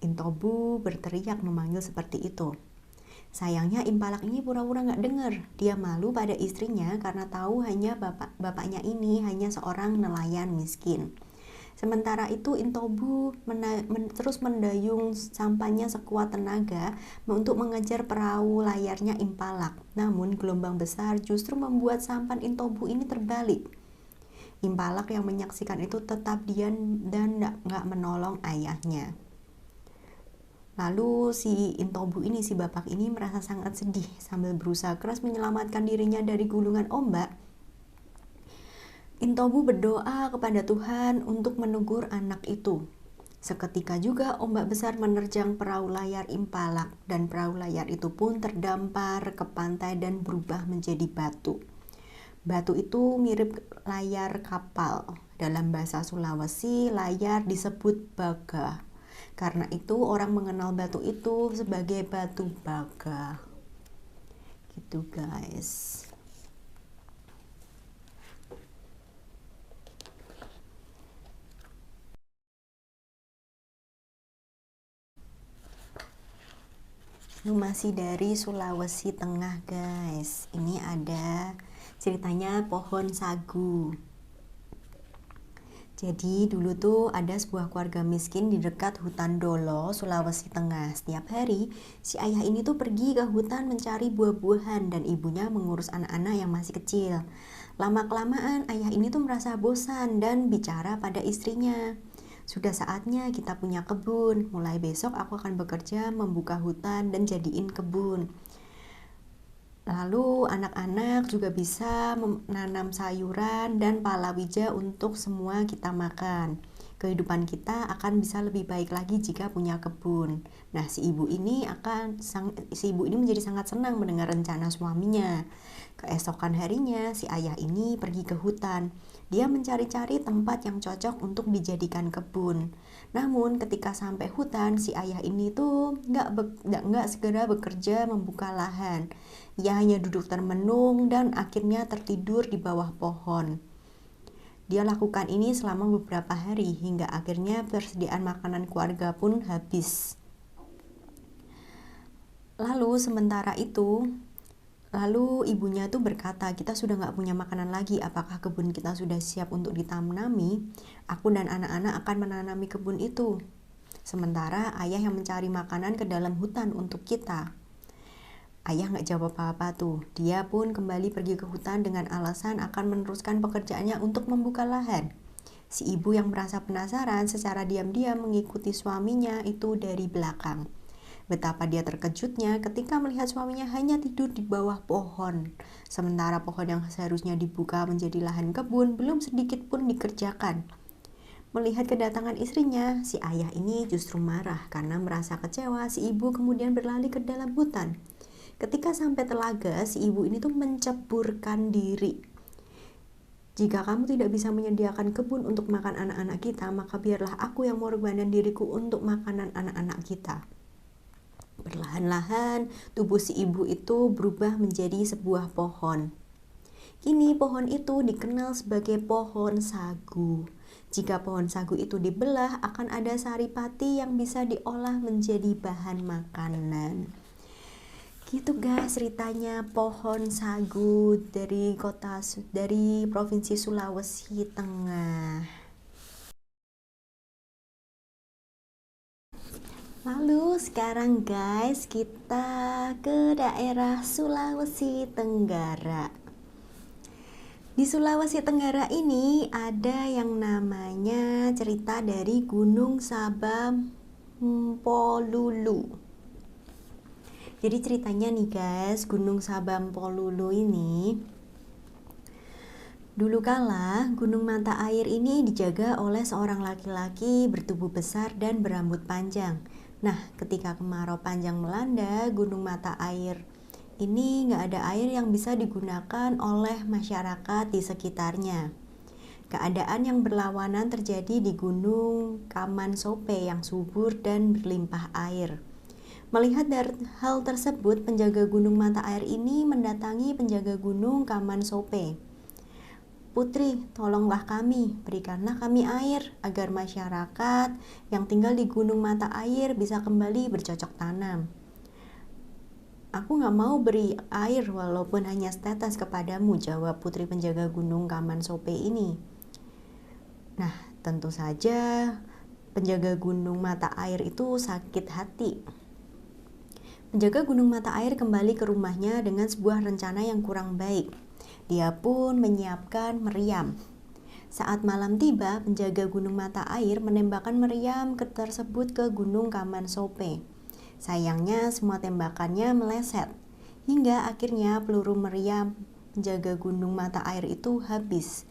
Intobu berteriak memanggil seperti itu. Sayangnya Impalak ini pura-pura gak dengar. Dia malu pada istrinya karena tahu hanya bapaknya ini hanya seorang nelayan miskin. Sementara itu Intobu terus mendayung sampannya sekuat tenaga untuk mengejar perahu layarnya Impalak. Namun gelombang besar justru membuat sampan Intobu ini terbalik. Impalak yang menyaksikan itu tetap diam dan gak menolong ayahnya. Lalu si Intobu ini, si bapak ini merasa sangat sedih sambil berusaha keras menyelamatkan dirinya dari gulungan ombak. Intobu berdoa kepada Tuhan untuk menegur anak itu. Seketika juga ombak besar menerjang perahu layar Impalak dan perahu layar itu pun terdampar ke pantai dan berubah menjadi batu. Batu itu mirip layar kapal. Dalam bahasa Sulawesi, layar disebut baga. Karena itu orang mengenal batu itu sebagai batu baga. Gitu guys. Ini masih dari Sulawesi Tengah guys. Ini ada ceritanya pohon sagu. Jadi dulu tuh ada sebuah keluarga miskin di dekat hutan Dolo, Sulawesi Tengah. Setiap hari, si ayah ini tuh pergi ke hutan mencari buah-buahan dan ibunya mengurus anak-anak yang masih kecil. Lama-kelamaan, ayah ini tuh merasa bosan dan bicara pada istrinya. Sudah saatnya kita punya kebun. Mulai besok aku akan bekerja membuka hutan dan jadiin kebun. Lalu anak-anak juga bisa menanam sayuran dan palawija untuk semua kita makan. Kehidupan kita akan bisa lebih baik lagi jika punya kebun. Nah, si ibu ini menjadi sangat senang mendengar rencana suaminya. Keesokan harinya, si ayah ini pergi ke hutan. Dia mencari-cari tempat yang cocok untuk dijadikan kebun. Namun, ketika sampai hutan, si ayah ini tuh nggak segera bekerja membuka lahan. Ia hanya duduk termenung dan akhirnya tertidur di bawah pohon. Dia lakukan ini selama beberapa hari hingga akhirnya persediaan makanan keluarga pun habis. Lalu ibunya tuh berkata, kita sudah nggak punya makanan lagi, apakah kebun kita sudah siap untuk ditanami? Aku dan anak-anak akan menanami kebun itu. Sementara ayah yang mencari makanan ke dalam hutan untuk kita. Ayah nggak jawab apa-apa tuh. Dia pun kembali pergi ke hutan dengan alasan akan meneruskan pekerjaannya untuk membuka lahan. Si ibu yang merasa penasaran secara diam-diam mengikuti suaminya itu dari belakang. Betapa dia terkejutnya ketika melihat suaminya hanya tidur di bawah pohon. Sementara pohon yang seharusnya dibuka menjadi lahan kebun belum sedikit pun dikerjakan. Melihat kedatangan istrinya, si ayah ini justru marah karena merasa kecewa si ibu kemudian berlari ke dalam hutan. Ketika sampai telaga, si ibu ini tuh menceburkan diri. Jika kamu tidak bisa menyediakan kebun untuk makan anak-anak kita, maka biarlah aku yang mengorbankan diriku untuk makanan anak-anak kita. Perlahan-lahan, tubuh si ibu itu berubah menjadi sebuah pohon. Kini pohon itu dikenal sebagai pohon sagu. Jika pohon sagu itu dibelah, akan ada saripati yang bisa diolah menjadi bahan makanan. Gitu guys ceritanya pohon sagu dari provinsi Sulawesi Tengah. Lalu sekarang guys kita ke daerah Sulawesi Tenggara. Di Sulawesi Tenggara ini ada yang namanya cerita dari Gunung Sabam Polulu. Jadi ceritanya nih guys, Gunung Sabam Polulu ini dulu kala Gunung Mata Air ini dijaga oleh seorang laki-laki bertubuh besar dan berambut panjang. Nah, ketika kemarau panjang melanda Gunung Mata Air ini nggak ada air yang bisa digunakan oleh masyarakat di sekitarnya. Keadaan yang berlawanan terjadi di Gunung Kaman Sope yang subur dan berlimpah air. Melihat dari hal tersebut, penjaga gunung mata air ini mendatangi penjaga gunung Kaman Sope. Putri, tolonglah kami, berikanlah kami air agar masyarakat yang tinggal di gunung mata air bisa kembali bercocok tanam. Aku gak mau beri air walaupun hanya setetes kepadamu, jawab putri penjaga gunung Kaman Sope ini. Nah, tentu saja penjaga gunung mata air itu sakit hati. Penjaga gunung mata air kembali ke rumahnya dengan sebuah rencana yang kurang baik. Dia pun menyiapkan meriam. Saat malam tiba, penjaga gunung mata air menembakkan meriam tersebut ke gunung Kaman Sope. Sayangnya semua tembakannya meleset, hingga akhirnya peluru meriam penjaga gunung mata air itu habis.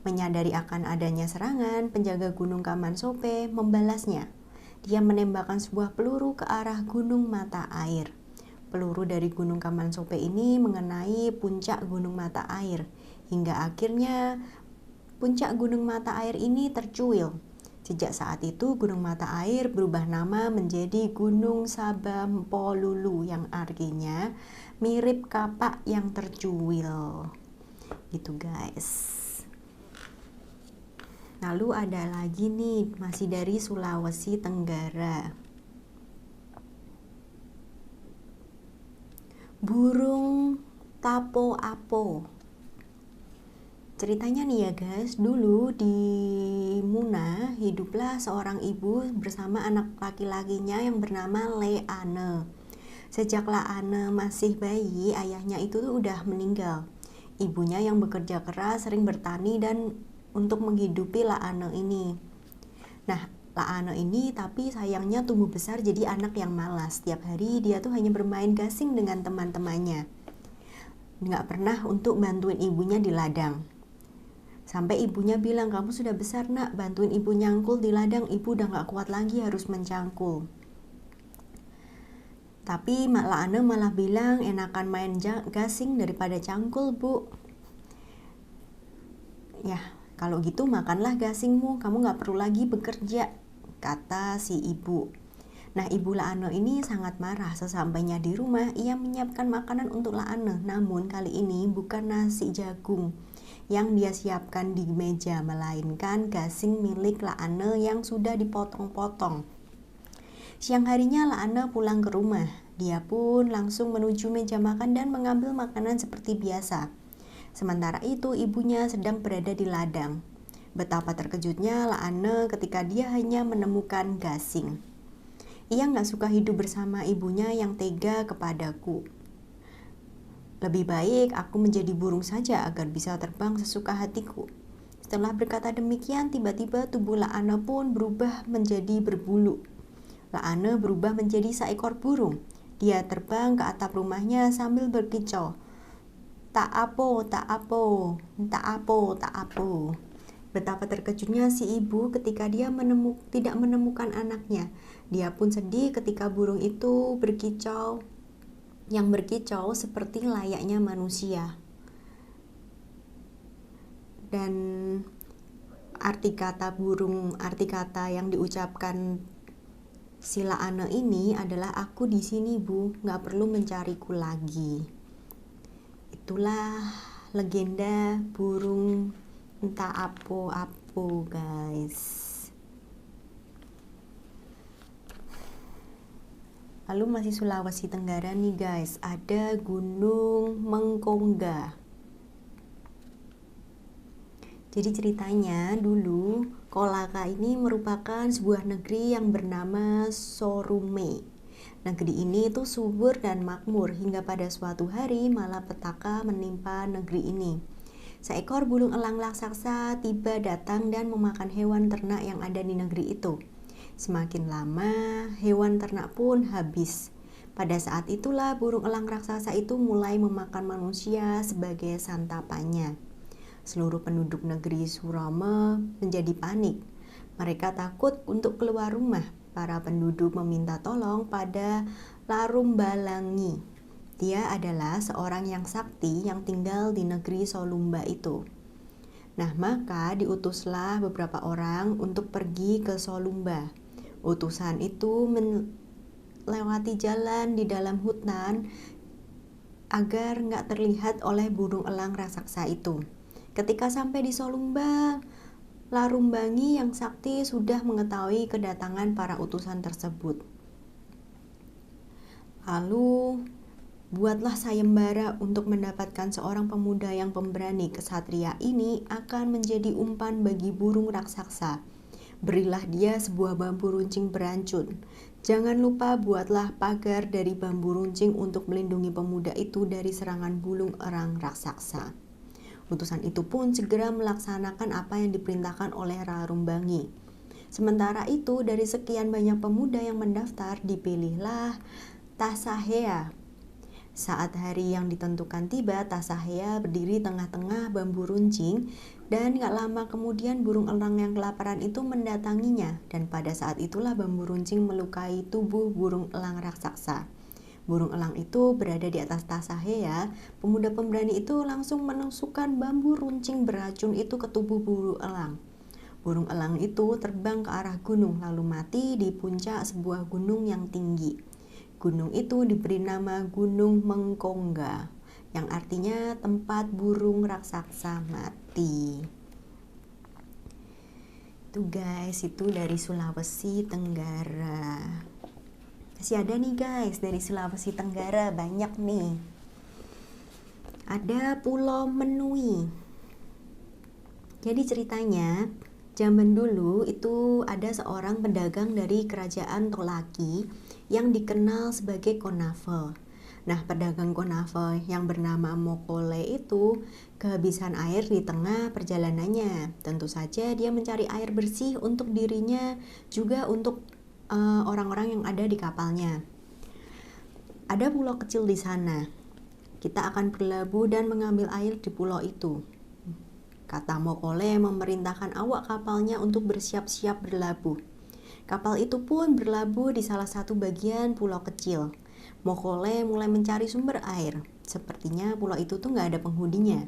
Menyadari akan adanya serangan, penjaga gunung Kaman Sope membalasnya. Dia menembakkan sebuah peluru ke arah gunung mata air. Peluru dari gunung Kaman Sope ini mengenai puncak gunung mata air, hingga akhirnya puncak gunung mata air ini tercuil. Sejak saat itu gunung mata air berubah nama menjadi Gunung Sabam Polulu yang artinya mirip kapak yang tercuil. Gitu guys. Lalu ada lagi nih, masih dari Sulawesi Tenggara. Burung tapo-apo. Ceritanya nih ya guys, dulu di Muna hiduplah seorang ibu bersama anak laki-lakinya yang bernama Leane. Sejak Leane masih bayi, ayahnya itu tuh udah meninggal. Ibunya yang bekerja keras sering bertani dan untuk menghidupi Leane ini. Nah, Leane ini tapi sayangnya tumbuh besar jadi anak yang malas. Setiap hari dia tuh hanya bermain gasing dengan teman-temannya. Nggak pernah untuk bantuin ibunya di ladang. Sampai ibunya bilang, kamu sudah besar nak, bantuin ibu nyangkul di ladang, ibu udah gak kuat lagi harus mencangkul. Tapi Mak Laane malah bilang, enakan main gasing daripada cangkul bu. Ya, kalau gitu makanlah gasingmu, kamu gak perlu lagi bekerja, kata si ibu. Nah, ibu Laane ini sangat marah. Sesampainya di rumah, ia menyiapkan makanan untuk Laane. Namun kali ini bukan nasi jagung yang dia siapkan di meja, melainkan gasing milik Laane yang sudah dipotong-potong. Siang harinya Laane pulang ke rumah. Dia pun langsung menuju meja makan dan mengambil makanan seperti biasa. Sementara itu ibunya sedang berada di ladang. Betapa terkejutnya Laane ketika dia hanya menemukan gasing. Ia gak suka hidup bersama ibunya yang tega kepadaku. Lebih baik aku menjadi burung saja agar bisa terbang sesuka hatiku. Setelah berkata demikian, tiba-tiba tubuh Laane pun berubah menjadi berbulu. Laane berubah menjadi seekor burung. Dia terbang ke atap rumahnya sambil berkicau. Tak apo, tak apo, tak apo, tak apo. Betapa terkejutnya si ibu ketika dia tidak menemukan anaknya. Dia pun sedih ketika burung itu berkicau. Yang berkicau seperti layaknya manusia. Dan arti kata yang diucapkan si Laane ini adalah, aku di sini bu, nggak perlu mencariku lagi. Itulah legenda burung entah apo-apo guys. Lalu masih Sulawesi Tenggara nih guys, ada Gunung Mengkongga. Jadi ceritanya dulu Kolaka ini merupakan sebuah negeri yang bernama Sorume. Negeri ini itu subur dan makmur hingga pada suatu hari malapetaka menimpa negeri ini. Seekor burung elang raksasa tiba datang dan memakan hewan ternak yang ada di negeri itu. Semakin lama, hewan ternak pun habis. Pada saat itulah burung elang raksasa itu mulai memakan manusia sebagai santapannya. Seluruh penduduk negeri Surama menjadi panik. Mereka takut untuk keluar rumah. Para penduduk meminta tolong pada Larumbalangi. Dia adalah seorang yang sakti yang tinggal di negeri Solumba itu. Nah, maka diutuslah beberapa orang untuk pergi ke Solumba. Utusan itu melewati jalan di dalam hutan agar nggak terlihat oleh burung elang raksasa itu. Ketika sampai di Solumba, Larumbangi yang sakti sudah mengetahui kedatangan para utusan tersebut. Lalu, buatlah sayembara untuk mendapatkan seorang pemuda yang pemberani. Kesatria ini akan menjadi umpan bagi burung raksasa. Berilah dia sebuah bambu runcing beracun. Jangan lupa buatlah pagar dari bambu runcing untuk melindungi pemuda itu dari serangan burung elang raksasa. Utusan itu pun segera melaksanakan apa yang diperintahkan oleh Larumbangi. Sementara itu, dari sekian banyak pemuda yang mendaftar, dipilihlah Tasahea. Saat hari yang ditentukan tiba, Tasahea berdiri tengah-tengah bambu runcing, dan gak lama kemudian burung elang yang kelaparan itu mendatanginya, dan pada saat itulah bambu runcing melukai tubuh burung elang raksasa. Burung elang itu berada di atas Tasahea. Pemuda pemberani itu langsung menusukkan bambu runcing beracun itu ke tubuh burung elang. Burung elang itu terbang ke arah gunung lalu mati di puncak sebuah gunung yang tinggi. Gunung itu diberi nama Gunung Mengkongga, yang artinya tempat burung raksasa mati. Itu guys, itu dari Sulawesi Tenggara. Masih ada nih guys dari Sulawesi Tenggara, banyak nih. Ada Pulau Menui. Jadi ceritanya, zaman dulu itu ada seorang pedagang dari kerajaan Tolaki yang dikenal sebagai konafel. Nah, pedagang konafel yang bernama Mokole itu kehabisan air di tengah perjalanannya. Tentu saja dia mencari air bersih untuk dirinya, juga untuk orang-orang yang ada di kapalnya. Ada pulau kecil di sana. Kita akan berlabuh dan mengambil air di pulau itu, kata Mokole memerintahkan awak kapalnya untuk bersiap-siap berlabuh. Kapal itu pun berlabuh di salah satu bagian pulau kecil. Mokole mulai mencari sumber air. Sepertinya pulau itu tuh nggak ada penghuninya.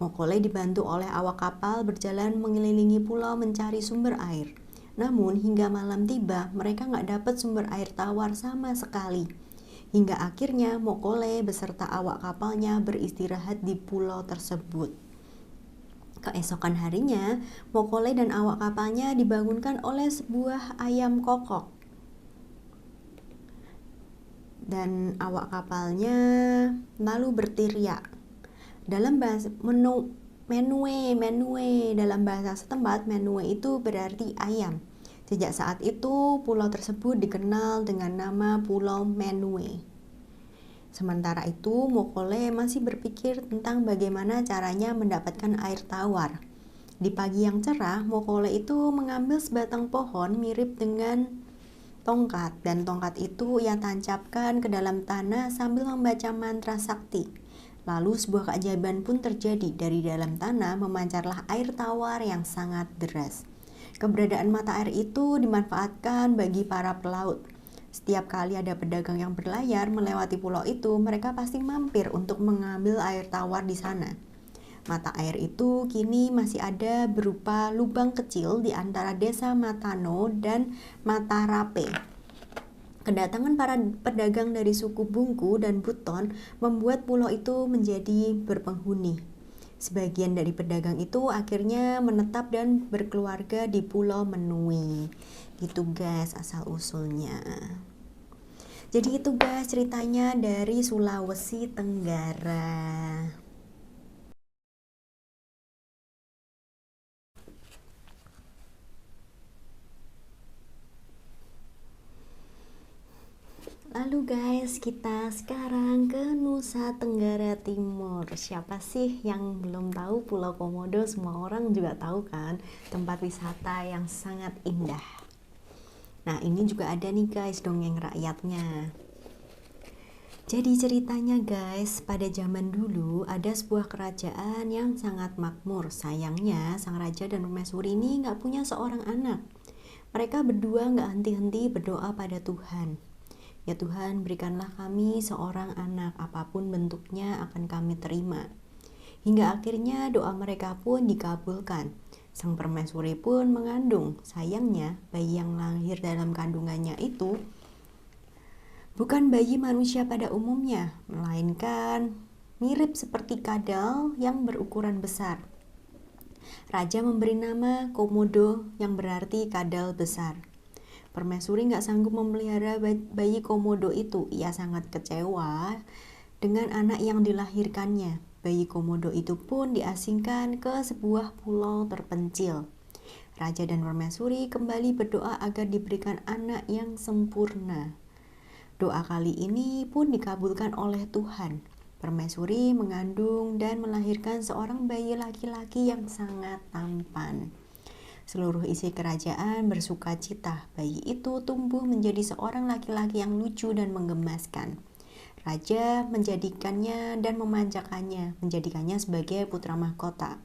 Mokole dibantu oleh awak kapal berjalan mengelilingi pulau mencari sumber air. Namun hingga malam tiba, mereka nggak dapat sumber air tawar sama sekali. Hingga akhirnya Mokole beserta awak kapalnya beristirahat di pulau tersebut. Keesokan harinya, Mokole dan awak kapalnya dibangunkan oleh sebuah ayam kokok. Dan awak kapalnya lalu berteriak. Dalam bahasa menue dalam bahasa setempat, menue itu berarti ayam. Sejak saat itu, pulau tersebut dikenal dengan nama Pulau Menue. Sementara itu, Mokole masih berpikir tentang bagaimana caranya mendapatkan air tawar. Di pagi yang cerah, Mokole itu mengambil sebatang pohon mirip dengan tongkat, dan tongkat itu ia tancapkan ke dalam tanah sambil membaca mantra sakti. Lalu sebuah keajaiban pun terjadi. Dari dalam tanah memancarlah air tawar yang sangat deras. Keberadaan mata air itu dimanfaatkan bagi para pelaut. Setiap kali ada pedagang yang berlayar melewati pulau itu, mereka pasti mampir untuk mengambil air tawar di sana. Mata air itu kini masih ada berupa lubang kecil di antara desa Matano dan Matarape. Kedatangan para pedagang dari suku Bungku dan Buton membuat pulau itu menjadi berpenghuni. Sebagian dari pedagang itu akhirnya menetap dan berkeluarga di Pulau Menui. Gitu guys asal usulnya. Jadi itu guys ceritanya dari Sulawesi Tenggara. Lalu guys, kita sekarang ke Nusa Tenggara Timur. Siapa sih yang belum tahu Pulau Komodo? Semua orang juga tahu kan, tempat wisata yang sangat indah. Nah, ini juga ada nih guys dongeng rakyatnya. Jadi ceritanya guys, pada zaman dulu ada sebuah kerajaan yang sangat makmur. Sayangnya, sang raja dan permaisuri ini nggak punya seorang anak. Mereka berdua nggak henti-henti berdoa pada Tuhan. Ya Tuhan, berikanlah kami seorang anak, apapun bentuknya akan kami terima. Hingga akhirnya doa mereka pun dikabulkan. Sang permaisuri pun mengandung. Sayangnya, bayi yang lahir dalam kandungannya itu bukan bayi manusia pada umumnya, melainkan mirip seperti kadal yang berukuran besar. Raja memberi nama Komodo yang berarti kadal besar. Permaisuri nggak sanggup memelihara bayi Komodo itu. Ia sangat kecewa dengan anak yang dilahirkannya. Bayi Komodo itu pun diasingkan ke sebuah pulau terpencil. Raja dan permaisuri kembali berdoa agar diberikan anak yang sempurna. Doa kali ini pun dikabulkan oleh Tuhan. Permaisuri mengandung dan melahirkan seorang bayi laki-laki yang sangat tampan. Seluruh isi kerajaan bersuka cita. Bayi itu tumbuh menjadi seorang laki-laki yang lucu dan menggemaskan. Raja menjadikannya dan memanjakannya, menjadikannya sebagai putra mahkota.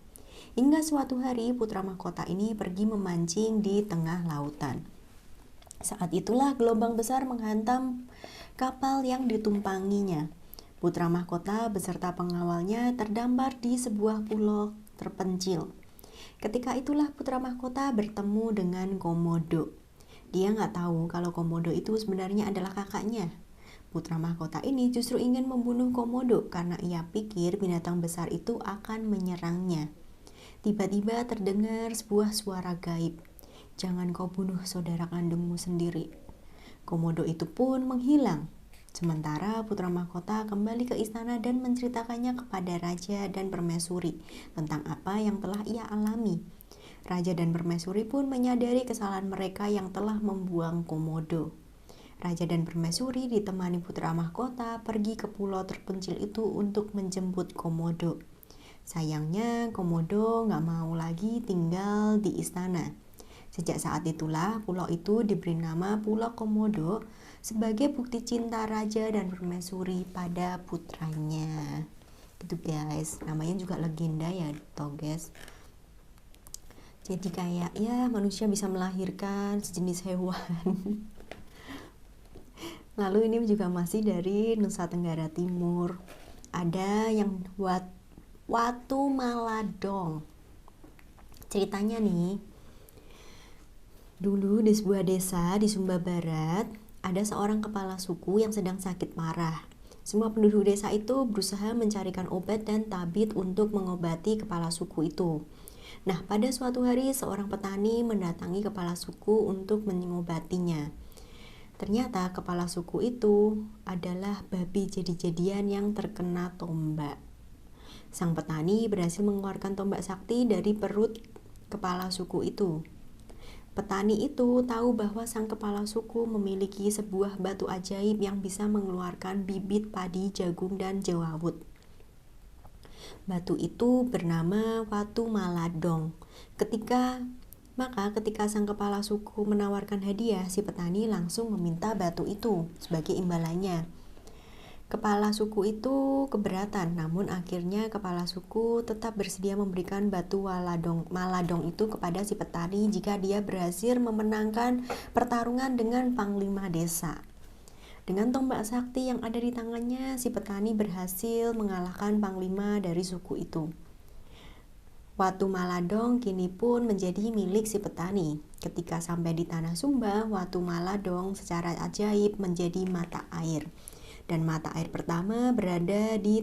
Hingga suatu hari putra mahkota ini pergi memancing di tengah lautan. Saat itulah gelombang besar menghantam kapal yang ditumpanginya. Putra mahkota beserta pengawalnya terdampar di sebuah pulau terpencil. Ketika itulah putra mahkota bertemu dengan Komodo. Dia nggak tahu kalau Komodo itu sebenarnya adalah kakaknya. Putra mahkota ini justru ingin membunuh Komodo karena ia pikir binatang besar itu akan menyerangnya. Tiba-tiba terdengar sebuah suara gaib. Jangan kau bunuh saudara kandungmu sendiri. Komodo itu pun menghilang. Sementara putra mahkota kembali ke istana dan menceritakannya kepada raja dan permaisuri tentang apa yang telah ia alami. Raja dan permaisuri pun menyadari kesalahan mereka yang telah membuang Komodo. Raja dan permaisuri ditemani putra mahkota pergi ke pulau terpencil itu untuk menjemput Komodo. Sayangnya Komodo gak mau lagi tinggal di istana. Sejak saat itulah pulau itu diberi nama Pulau Komodo sebagai bukti cinta raja dan permaisuri pada putranya. Gitu guys, namanya juga legenda ya toh guys. Jadi kayak ya manusia bisa melahirkan sejenis hewan. Lalu ini juga masih dari Nusa Tenggara Timur. Ada yang Watu Maladong. Ceritanya nih, dulu di sebuah desa di Sumba Barat, ada seorang kepala suku yang sedang sakit parah. Semua penduduk desa itu berusaha mencarikan obat dan tabit untuk mengobati kepala suku itu. Nah, pada suatu hari seorang petani mendatangi kepala suku untuk mengobatinya. Ternyata kepala suku itu adalah babi jadi-jadian yang terkena tombak. Sang petani berhasil mengeluarkan tombak sakti dari perut kepala suku itu. Petani itu tahu bahwa sang kepala suku memiliki sebuah batu ajaib yang bisa mengeluarkan bibit padi, jagung, dan jewawut. Batu itu bernama Watu Maladong. Ketika sang kepala suku menawarkan hadiah, si petani langsung meminta batu itu sebagai imbalannya. Kepala suku itu keberatan, namun akhirnya kepala suku tetap bersedia memberikan batu Maladong itu kepada si petani jika dia berhasil memenangkan pertarungan dengan panglima desa. Dengan tombak sakti yang ada di tangannya, si petani berhasil mengalahkan panglima dari suku itu. Watu Maladong kini pun menjadi milik si petani. Ketika sampai di tanah Sumba, Watu Maladong secara ajaib menjadi mata air. Dan mata air pertama berada di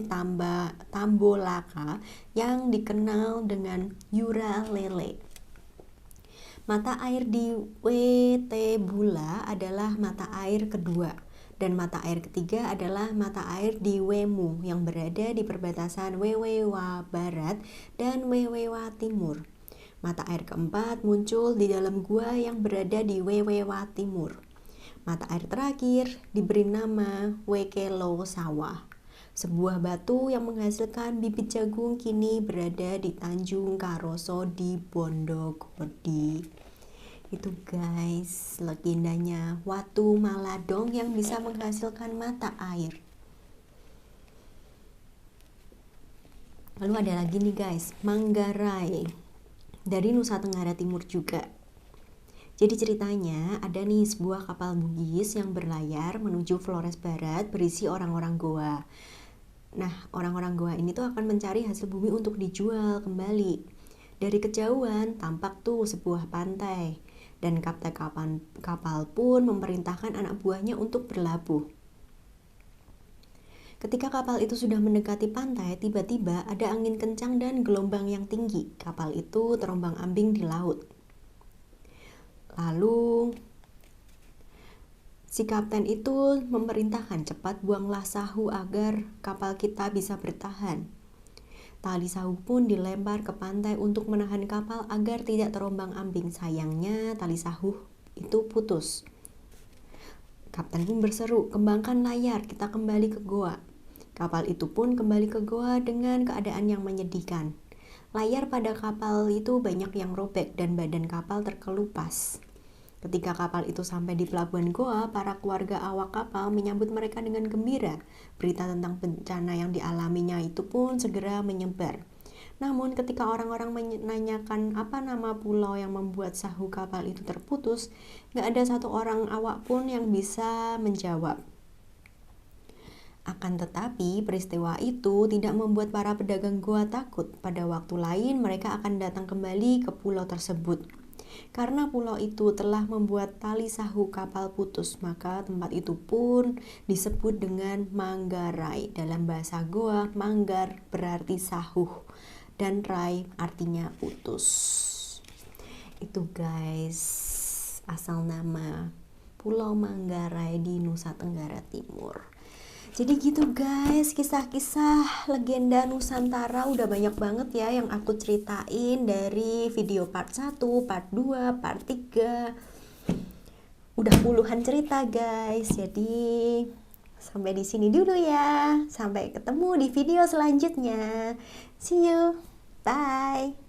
Tambolaka yang dikenal dengan Yura Lele. Mata air di Wetebula adalah mata air kedua, dan mata air ketiga adalah mata air di Wemu yang berada di perbatasan Wewewa Barat dan Wewewa Timur. Mata air keempat muncul di dalam gua yang berada di Wewewa Timur. Mata air terakhir diberi nama Wekelo Sawah. Sebuah batu yang menghasilkan bibit jagung kini berada di Tanjung Karoso di Bondogodi. Itu guys, legendanya Watu Maladong yang bisa menghasilkan mata air. Lalu ada lagi nih guys, Manggarai dari Nusa Tenggara Timur juga. Jadi ceritanya ada nih sebuah kapal Bugis yang berlayar menuju Flores Barat berisi orang-orang Goa. Nah, orang-orang Goa ini tuh akan mencari hasil bumi untuk dijual kembali. Dari kejauhan tampak tuh sebuah pantai dan kapten kapal pun memerintahkan anak buahnya untuk berlabuh. Ketika kapal itu sudah mendekati pantai, tiba-tiba ada angin kencang dan gelombang yang tinggi. Kapal itu terombang-ambing di laut. Lalu si kapten itu memerintahkan cepat buanglah sahu agar kapal kita bisa bertahan. Tali sahu pun dilempar ke pantai untuk menahan kapal agar tidak terombang-ambing. Sayangnya tali sahu itu putus. Kapten pun berseru, kembangkan layar, kita kembali ke goa. Kapal itu pun kembali ke goa dengan keadaan yang menyedihkan. Layar pada kapal itu banyak yang robek dan badan kapal terkelupas. Ketika kapal itu sampai di pelabuhan Goa, para keluarga awak kapal menyambut mereka dengan gembira. Berita tentang bencana yang dialaminya itu pun segera menyebar. Namun ketika orang-orang menanyakan apa nama pulau yang membuat sahu kapal itu terputus, gak ada satu orang awak pun yang bisa menjawab. Akan tetapi peristiwa itu tidak membuat para pedagang Goa takut. Pada waktu lain mereka akan datang kembali ke pulau tersebut. Karena pulau itu telah membuat tali sahu kapal putus, maka tempat itu pun disebut dengan Manggarai. Dalam bahasa Goa, manggar berarti sahu dan rai artinya putus. Itu guys, asal nama Pulau Manggarai di Nusa Tenggara Timur. Jadi gitu guys, kisah-kisah legenda Nusantara udah banyak banget ya yang aku ceritain dari video part 1, part 2, part 3. Udah puluhan cerita guys. Jadi sampai di sini dulu ya. Sampai ketemu di video selanjutnya. See you. Bye.